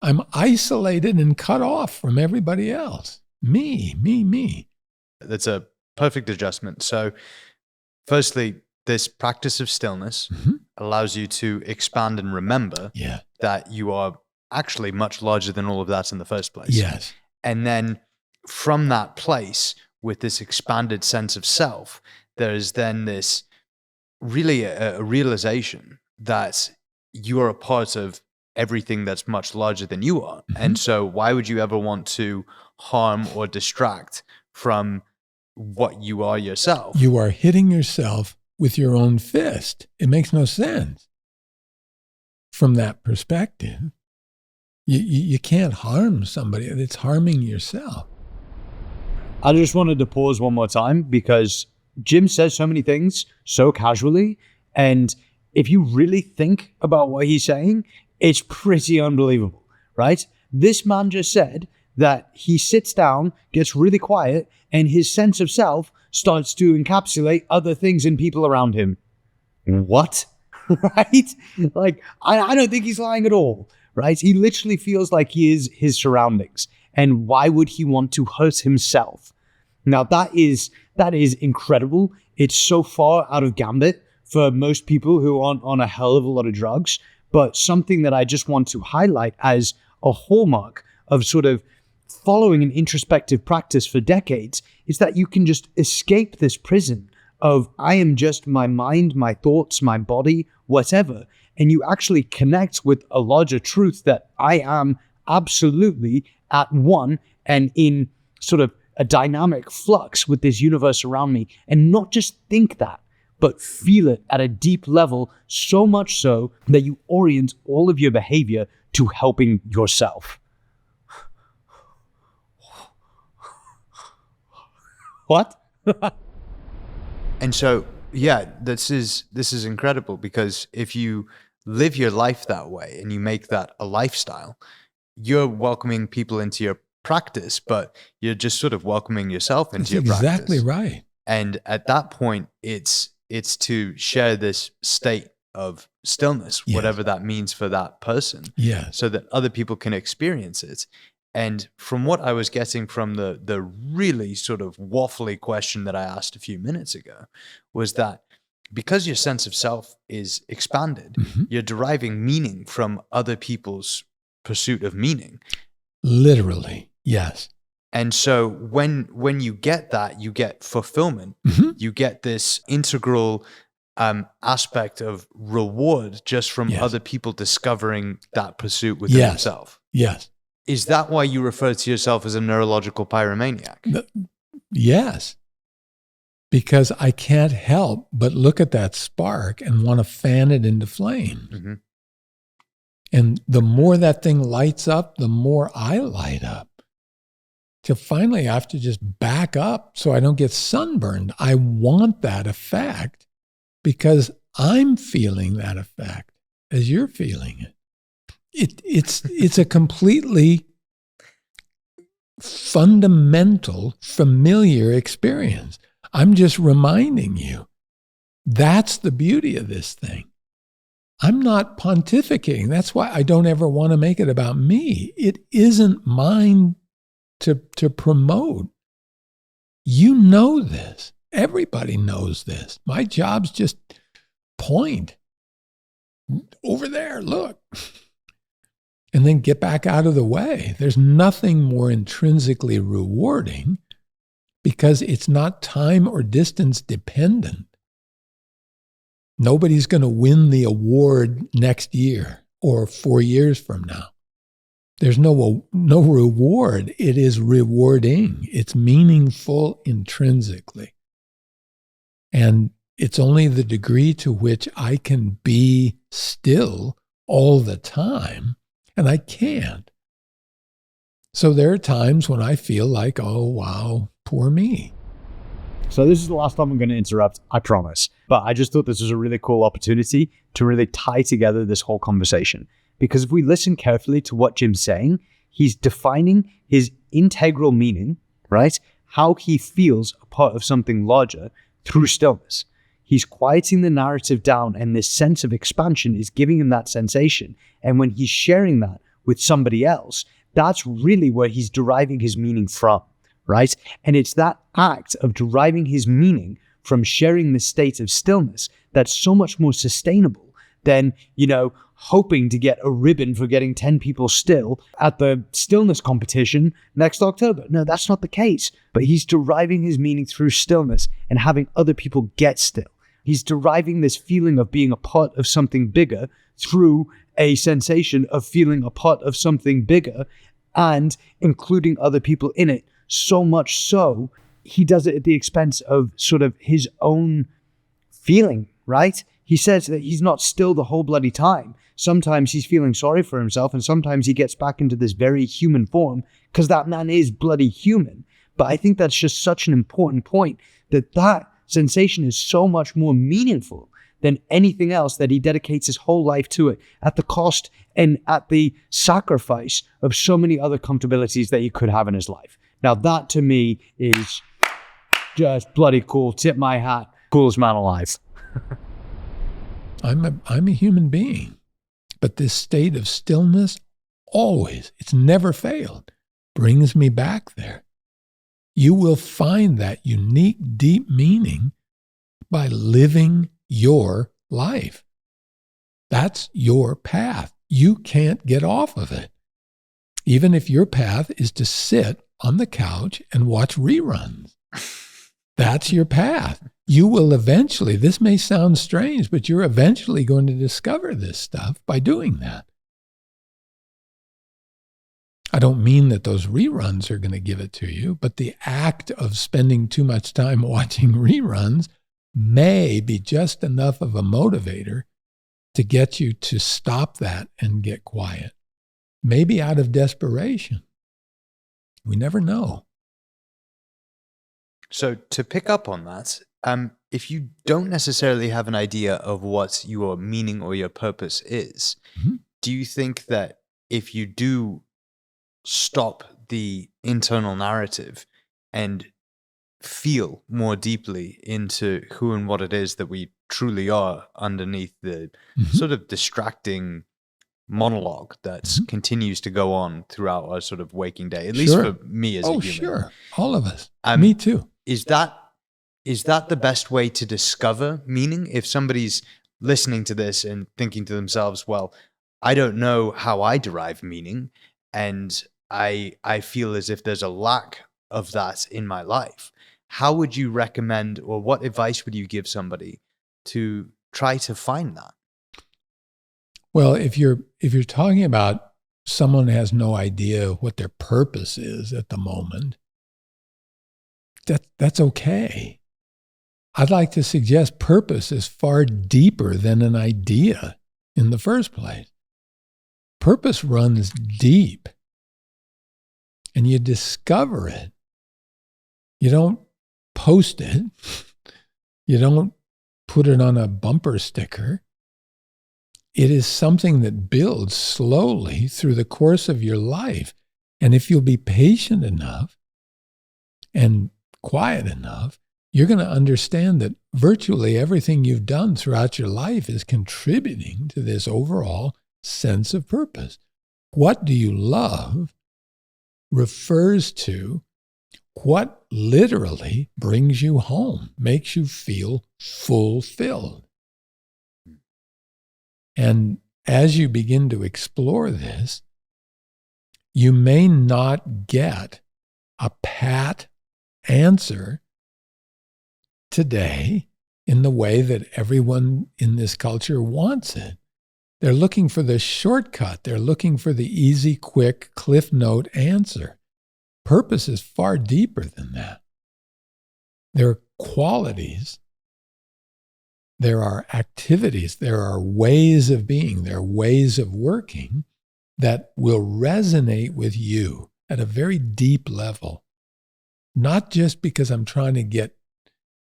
I'm isolated and cut off from everybody else. Me. that's a perfect adjustment. So firstly, this practice of stillness allows you to expand and remember that you are actually much larger than all of that in the first place. Yes. And then from that place, with this expanded sense of self, there is then this really a realization that you are a part of everything that's much larger than you are. And so why would you ever want to harm or distract from what you are yourself? You are hitting yourself with your own fist. It makes no sense from that perspective. You can't harm somebody. It's harming yourself. I just wanted to pause one more time because Jim says so many things so casually. And if you really think about what he's saying, it's pretty unbelievable, right? This man just said that he sits down, gets really quiet, and his sense of self starts to encapsulate other things and people around him. What? Right? Like, I don't think he's lying at all, right? He literally feels like he is his surroundings. And why would he want to hurt himself? Now, that is incredible. It's so far out of gambit for most people who aren't on a hell of a lot of drugs. But something that I just want to highlight as a hallmark of sort of following an introspective practice for decades is that you can just escape this prison of I am just my mind, my thoughts, my body, whatever. And you actually connect with a larger truth that I am absolutely at one and in sort of a dynamic flux with this universe around me. And not just think that, but feel it at a deep level, so much so that you orient all of your behavior to helping yourself. What? And so, yeah, this is incredible, because if you live your life that way and you make that a lifestyle, you're welcoming people into your practice, but you're just sort of welcoming yourself into your practice. Exactly right. And at that point, it's to share this state of stillness, Yes. whatever that means for that person, Yes. so that other people can experience it. And from what I was getting from the really sort of waffly question that I asked a few minutes ago was that because your sense of self is expanded, you're deriving meaning from other people's pursuit of meaning. Literally, yes. And so when you get that, you get fulfillment. You get this integral aspect of reward just from Yes. other people discovering that pursuit within Yes. themselves. Yes. Is that why you refer to yourself as a neurological pyromaniac? Yes. Because I can't help but look at that spark and want to fan it into flame. And the more that thing lights up, the more I light up. Till finally I have to just back up so I don't get sunburned. I want that effect because I'm feeling that effect as you're feeling it. It's a completely fundamental, familiar experience. I'm just reminding you, that's the beauty of this thing. I'm not pontificating. That's why I don't ever want to make it about me. It isn't mine to promote. You know this. Everybody knows this. My job's just point. Over there, look. And then get back out of the way. There's nothing more intrinsically rewarding because it's not time or distance dependent. Nobody's going to win the award next year or 4 years from now. There's no reward. It is rewarding. It's meaningful intrinsically. And it's only the degree to which I can be still all the time, and I can't. So there are times when I feel like, oh, wow, poor me. So this is the last time I'm going to interrupt, I promise. But I just thought this was a really cool opportunity to really tie together this whole conversation. Because if we listen carefully to what Jim's saying, he's defining his integral meaning, right? How he feels a part of something larger through stillness. He's quieting the narrative down, and this sense of expansion is giving him that sensation. And when he's sharing that with somebody else, that's really where he's deriving his meaning from, right? And it's that act of deriving his meaning from sharing the state of stillness that's so much more sustainable than, hoping to get a ribbon for getting 10 people still at the stillness competition next October. No, that's not the case. But he's deriving his meaning through stillness and having other people get still. He's deriving this feeling of being a part of something bigger through a sensation of feeling a part of something bigger and including other people in it. So much so, he does it at the expense of sort of his own feeling, right? He says that he's not still the whole bloody time. Sometimes he's feeling sorry for himself, and sometimes he gets back into this very human form because that man is bloody human. But I think that's just such an important point, that sensation is so much more meaningful than anything else, that he dedicates his whole life to it at the cost and at the sacrifice of so many other comfortabilities that he could have in his life. Now that to me is just bloody cool. Tip my hat. Coolest man alive. I'm a human being, but this state of stillness always, it's never failed, brings me back there. You will find that unique, deep meaning by living your life. That's your path. You can't get off of it. Even if your path is to sit on the couch and watch reruns. That's your path. You will eventually, this may sound strange, but you're eventually going to discover this stuff by doing that. I don't mean that those reruns are going to give it to you, but the act of spending too much time watching reruns may be just enough of a motivator to get you to stop that and get quiet. Maybe out of desperation. We never know. So to pick up on that, if you don't necessarily have an idea of what your meaning or your purpose is, do you think that if you do stop the internal narrative and feel more deeply into who and what it is that we truly are underneath the sort of distracting monologue that continues to go on throughout our sort of waking day, at least for me as a human? Sure. All of us. Me too. Is that the best way to discover meaning? If somebody's listening to this and thinking to themselves, well, I don't know how I derive meaning, and I feel as if there's a lack of that in my life, how would you recommend, or what advice would you give somebody to try to find that? Well, if you're talking about someone who has no idea what their purpose is at the moment, that's okay. I'd like to suggest purpose is far deeper than an idea in the first place. Purpose runs deep, and you discover it. You don't post it. You don't put it on a bumper sticker. It is something that builds slowly through the course of your life. And if you'll be patient enough and quiet enough, you're going to understand that virtually everything you've done throughout your life is contributing to this overall sense of purpose. What do you love refers to what literally brings you home, makes you feel fulfilled. And as you begin to explore this, you may not get a pat answer today in the way that everyone in this culture wants it. They're looking for the shortcut. They're looking for the easy, quick, cliff note answer. Purpose is far deeper than that. There are qualities, there are activities, there are ways of being, there are ways of working that will resonate with you at a very deep level. Not just because I'm trying to get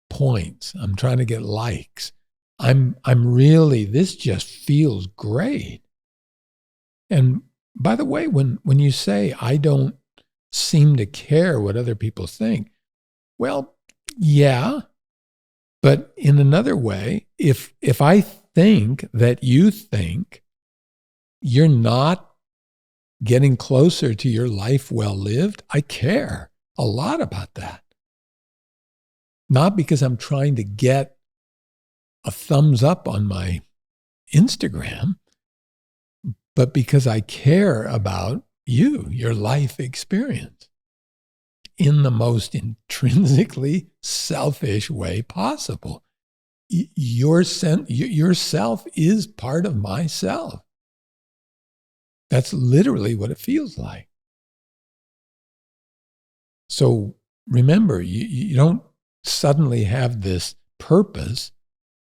points, I'm trying to get likes. I'm really, this just feels great. And by the way, when you say, I don't seem to care what other people think, well, yeah, but in another way, if I think that you think you're not getting closer to your life well lived, I care a lot about that. Not because I'm trying to get a thumbs up on my Instagram, but because I care about you, your life experience, in the most intrinsically selfish way possible. Yourself is part of myself. That's literally what it feels like. So remember, you don't suddenly have this purpose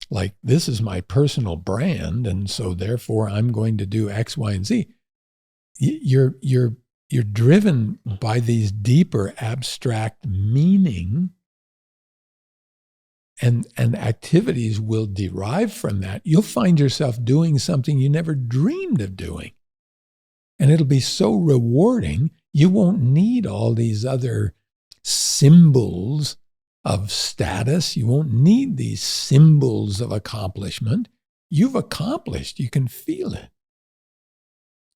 like, this is my personal brand, and so therefore I'm going to do X, Y, and Z. You're you're driven by these deeper abstract meaning, and activities will derive from that, you'll find yourself doing something you never dreamed of doing. And it'll be so rewarding, you won't need all these other symbols of status. You won't need these symbols of accomplishment. You've accomplished. You can feel it.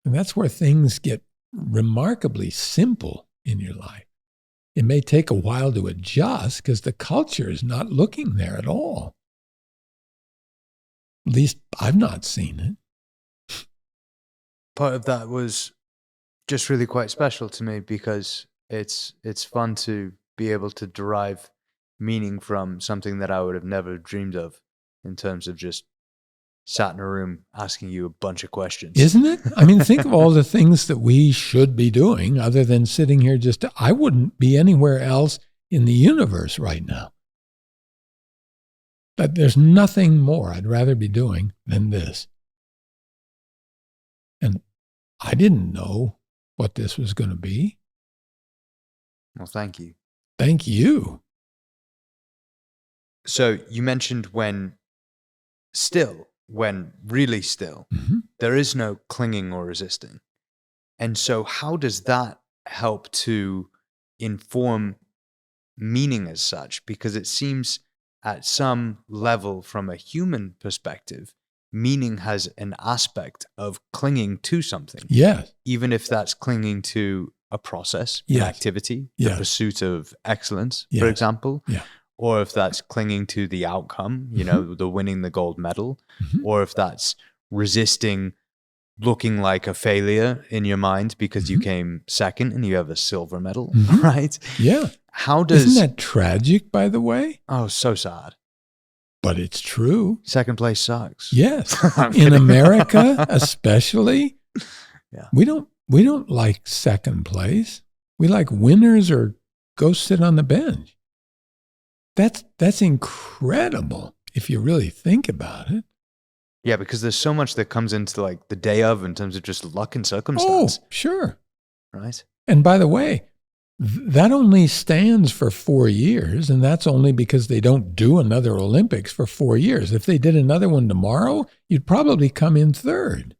And that's where things get remarkably simple in your life. It may take a while to adjust because the culture is not looking there at all. At least I've not seen it. Part of that was just really quite special to me because it's fun to be able to derive meaning from something that I would have never dreamed of, in terms of just sat in a room asking you a bunch of questions. Isn't it? I mean, think of all the things that we should be doing other than sitting here I wouldn't be anywhere else in the universe right now. But there's nothing more I'd rather be doing than this. And I didn't know what this was going to be. Well, thank you. Thank you. So you mentioned when really still, there is no clinging or resisting. And so how does that help to inform meaning as such? Because it seems at some level, from a human perspective, meaning has an aspect of clinging to something. Yes. Even if that's clinging to a process, Yes. an activity, Yes. the pursuit of excellence, Yes. for example. Yeah. Or if that's clinging to the outcome, the winning the gold medal, or if that's resisting looking like a failure in your mind because you came second and you have a silver medal, right? Yeah. How does... Isn't that tragic, by the way? Oh, so sad. But it's true. Second place sucks. Yes. In America, especially, Yeah. we don't like second place. We like winners or go sit on the bench. That's incredible if you really think about it. Yeah, because there's so much that comes into like the day of in terms of just luck and circumstance. Oh, sure. Right? And by the way, that only stands for 4 years, and that's only because they don't do another Olympics for 4 years. If they did another one tomorrow, you'd probably come in third.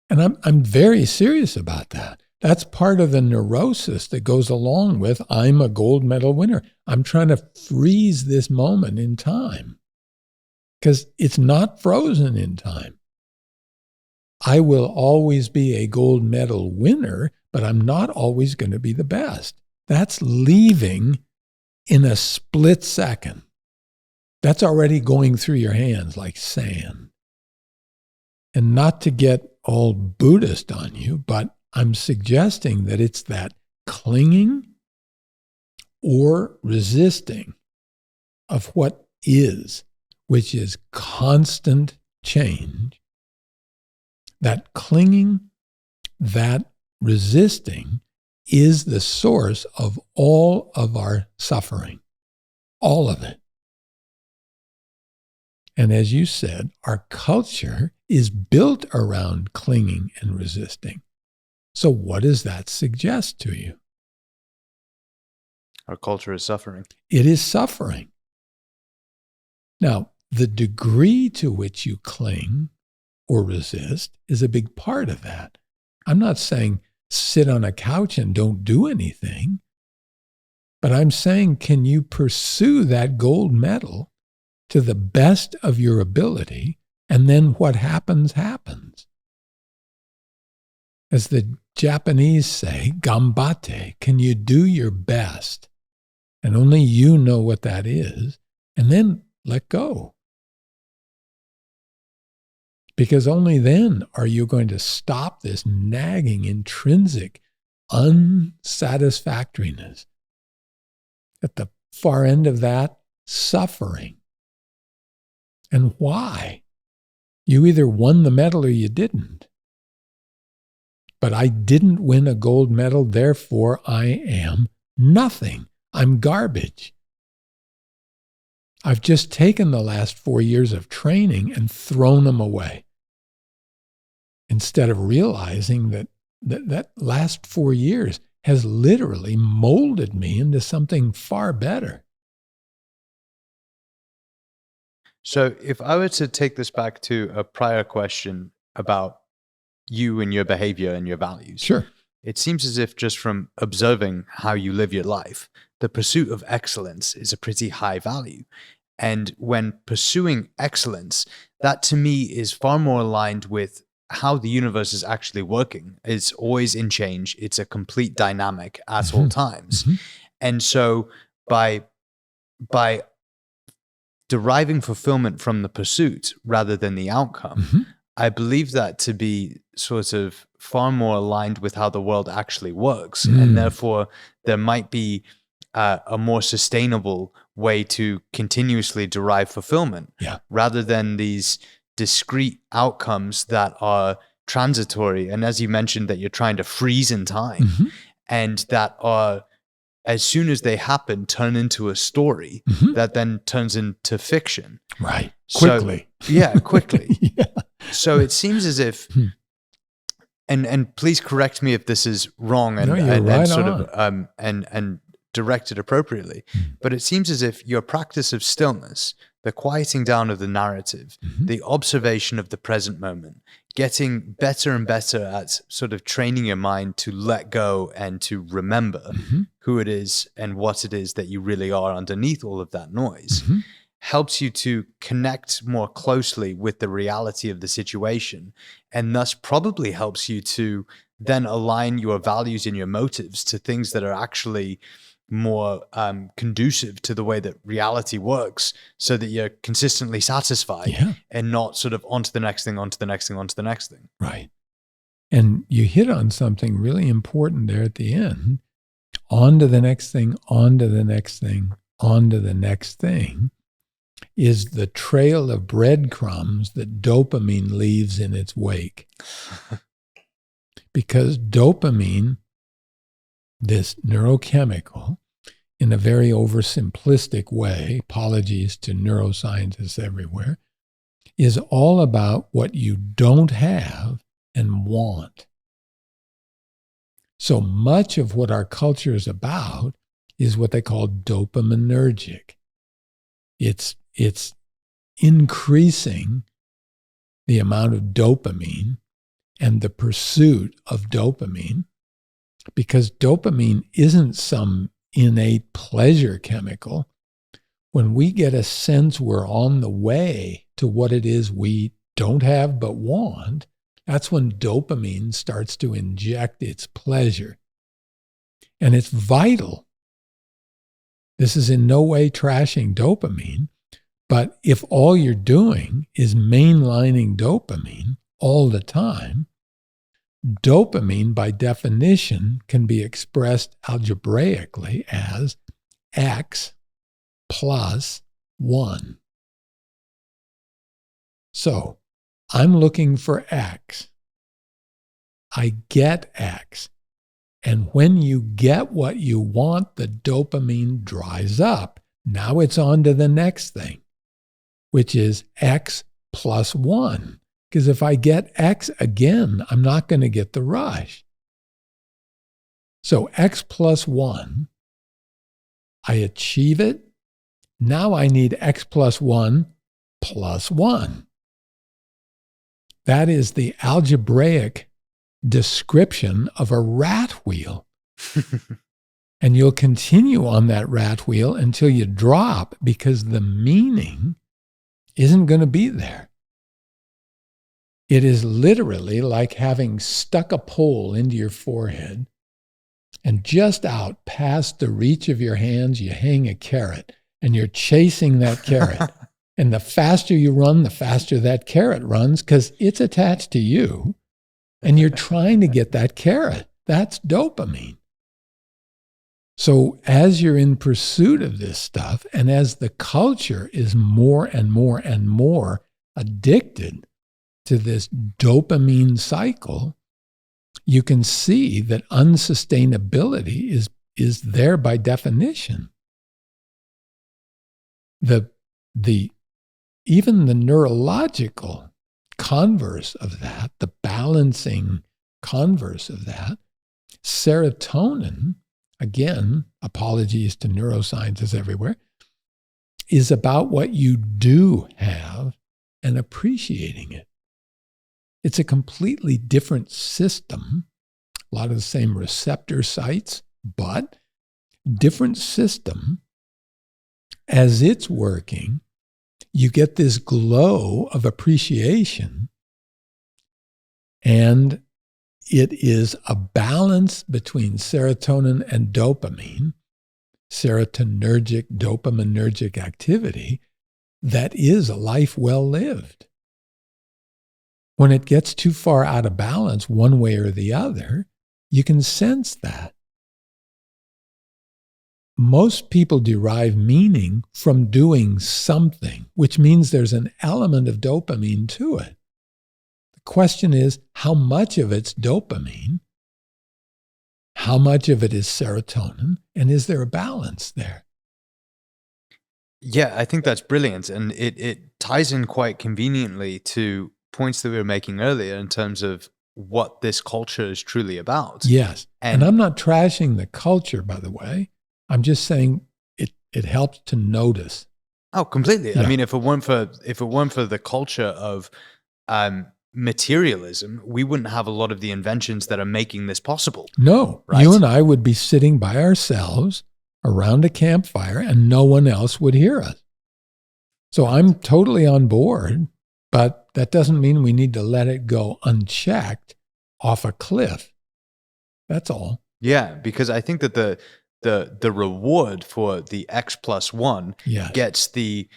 And I'm very serious about that. That's part of the neurosis that goes along with I'm a gold medal winner. I'm trying to freeze this moment in time because it's not frozen in time. I will always be a gold medal winner, but I'm not always going to be the best. That's leaving in a split second. That's already going through your hands like sand. And not to get all Buddhist on you, but I'm suggesting that it's that clinging or resisting of what is, which is constant change. That clinging, that resisting is the source of all of our suffering, all of it. And as you said, our culture is built around clinging and resisting. So what does that suggest to you? Our culture is suffering. It is suffering. Now, the degree to which you cling or resist is a big part of that. I'm not saying sit on a couch and don't do anything, but I'm saying, can you pursue that gold medal to the best of your ability, and then what happens, happens? As the Japanese say, gambate, can you do your best? And only you know what that is, and then let go. Because only then are you going to stop this nagging, intrinsic unsatisfactoriness. At the far end of that, suffering. And why? You either won the medal or you didn't. But I didn't win a gold medal, therefore I am nothing. I'm garbage. I've just taken the last 4 years of training and thrown them away, instead of realizing that that last 4 years has literally molded me into something far better. So if I were to take this back to a prior question about you and your behavior and your values, Sure. it seems as if just from observing how you live your life, the pursuit of excellence is a pretty high value. And when pursuing excellence, that to me is far more aligned with how the universe is actually working. It's always in change. It's a complete dynamic at all times. And so by deriving fulfillment from the pursuit rather than the outcome, I believe that to be sort of far more aligned with how the world actually works. And therefore, there might be a more sustainable way to continuously derive fulfillment rather than these discrete outcomes that are transitory. And as you mentioned, that you're trying to freeze in time and that are, as soon as they happen, turn into a story that then turns into fiction. Right. Quickly. So, quickly. So it seems as if, and please correct me if this is wrong and, No, you're and right sort on. of and directed appropriately, but it seems as if your practice of stillness, the quieting down of the narrative, the observation of the present moment, getting better and better at sort of training your mind to let go and to remember who it is and what it is that you really are underneath all of that noise, helps you to connect more closely with the reality of the situation, and thus probably helps you to then align your values and your motives to things that are actually more conducive to the way that reality works, so that you're consistently satisfied and not sort of onto the next thing, onto the next thing, onto the next thing. Right. And you hit on something really important there at the end. On to the next thing, on to the next thing, on to the next thing is the trail of breadcrumbs that dopamine leaves in its wake. Because dopamine, this neurochemical, in a very oversimplistic way, apologies to neuroscientists everywhere, is all about what you don't have and want. So much of what our culture is about is what they call dopaminergic. It's increasing the amount of dopamine and the pursuit of dopamine, because dopamine isn't some innate pleasure chemical. When we get a sense we're on the way to what it is we don't have but want, that's when dopamine starts to inject its pleasure. And it's vital. This is in no way trashing dopamine, but if all you're doing is mainlining dopamine all the time, dopamine by definition can be expressed algebraically as X plus 1. So I'm looking for X. I get X. And when you get what you want, the dopamine dries up. Now it's on to the next thing, which is X plus 1. Because if I get X again, I'm not going to get the rush. So X plus 1, I achieve it. Now I need X plus 1 plus 1. That is the algebraic description of a rat wheel. And you'll continue on that rat wheel until you drop, because the meaning isn't going to be there. It is literally like having stuck a pole into your forehead, and just out past the reach of your hands, you hang a carrot, and you're chasing that carrot. And the faster you run, the faster that carrot runs, because it's attached to you, and you're trying to get that carrot. That's dopamine. So as you're in pursuit of this stuff, and as the culture is more and more and more addicted to this dopamine cycle, you can see that unsustainability is there by definition. Even the neurological converse of that, the balancing converse of that. Serotonin, again, apologies to neuroscientists everywhere, is about what you do have and appreciating it. It's a completely different system, a lot of the same receptor sites, but different system. As it's working, you get this glow of appreciation, and it is a balance between serotonin and dopamine, serotonergic, dopaminergic activity, that is a life well lived. When it gets too far out of balance one way or the other, you can sense that. Most people derive meaning from doing something, which means there's an element of dopamine to it. The question is, how much of it's dopamine? How much of it is serotonin? And is there a balance there? Yeah, I think that's brilliant. And it ties in quite conveniently to points that we were making earlier in terms of what this culture is truly about. Yes. And I'm not trashing the culture, by the way. I'm just saying it helps to notice. Oh, completely. Yeah. I mean, if it weren't for the culture of materialism, we wouldn't have a lot of the inventions that are making this possible. No, right? You and I would be sitting by ourselves around a campfire and no one else would hear us. So I'm totally on board, but that doesn't mean we need to let it go unchecked off a cliff. That's all. Yeah, because I think that the reward for the X+1 Yes. gets the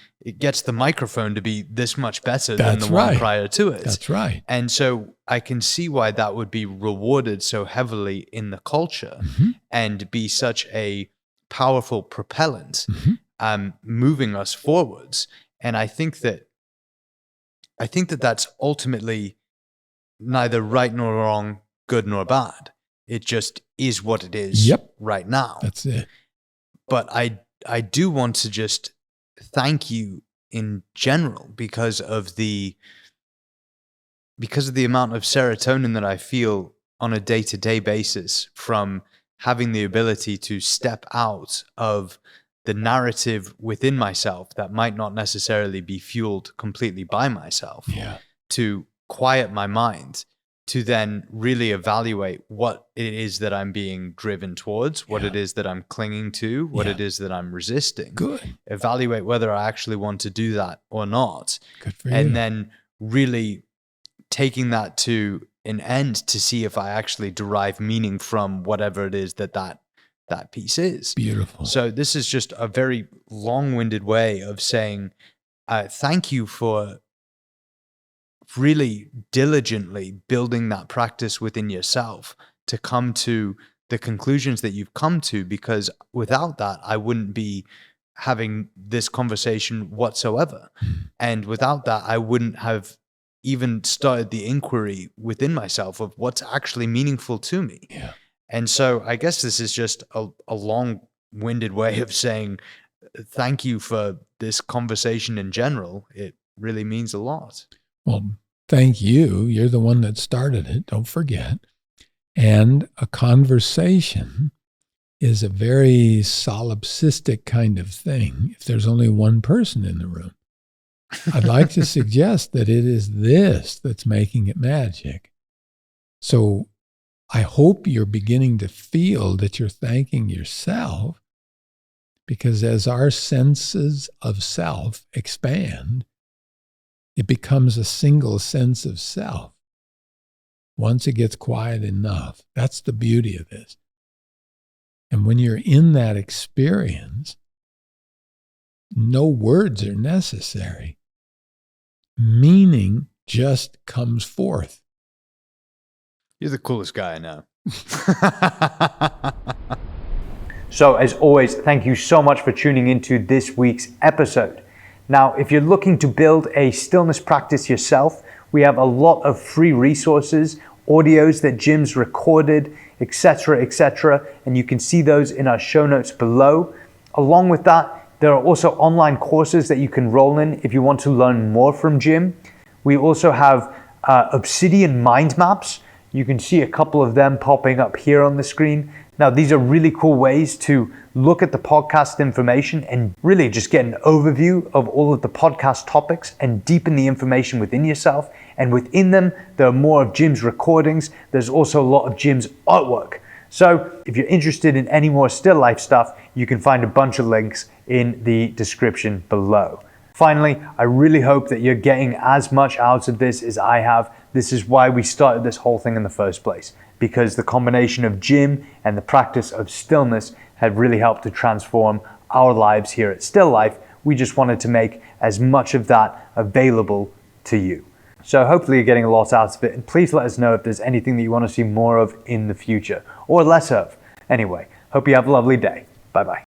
microphone to be this much better than That's the right. one prior to it. That's right. And so I can see why that would be rewarded so heavily in the culture and be such a powerful propellant, moving us forwards. And I think that that's ultimately neither right nor wrong, good nor bad. It just is what it is right now. That's it. But I do want to just thank you in general because of the amount of serotonin that I feel on a day-to-day basis from having the ability to step out of the narrative within myself that might not necessarily be fueled completely by myself, to quiet my mind, to then really evaluate what it is that I'm being driven towards, what it is that I'm clinging to, what it is that I'm resisting. Good. Evaluate whether I actually want to do that or not. Good for you. And then really taking that to an end to see if I actually derive meaning from whatever it is that piece is. Beautiful. So this is just a very long-winded way of saying thank you for really diligently building that practice within yourself to come to the conclusions that you've come to, because without that, I wouldn't be having this conversation whatsoever. And without that, I wouldn't have even started the inquiry within myself of what's actually meaningful to me. Yeah. And so I guess this is just a long-winded way of saying thank you for this conversation in general. It really means a lot. Well, thank you. You're the one that started it. Don't forget. And a conversation is a very solipsistic kind of thing if there's only one person in the room. I'd like to suggest that it is this that's making it magic. So I hope you're beginning to feel that you're thanking yourself, because as our senses of self expand, it becomes a single sense of self. Once it gets quiet enough, that's the beauty of this. And when you're in that experience, no words are necessary. Meaning just comes forth. You're the coolest guy I know. So as always, thank you so much for tuning into this week's episode. Now, if you're looking to build a stillness practice yourself, we have a lot of free resources, audios that Jim's recorded, etc., and you can see those in our show notes below. Along with that, there are also online courses that you can roll in if you want to learn more from Jim. We also have obsidian mind maps You can see a couple of them popping up here on the screen. Now, these are really cool ways to look at the podcast information and really just get an overview of all of the podcast topics and deepen the information within yourself. And within them, there are more of Jim's recordings. There's also a lot of Jim's artwork. So if you're interested in any more still life stuff, you can find a bunch of links in the description below. Finally, I really hope that you're getting as much out of this as I have. This is why we started this whole thing in the first place, because the combination of Jim and the practice of stillness have really helped to transform our lives here at Still Life. We just wanted to make as much of that available to you. So hopefully you're getting a lot out of it, and please let us know if there's anything that you want to see more of in the future, or less of. Anyway, hope you have a lovely day. Bye-bye.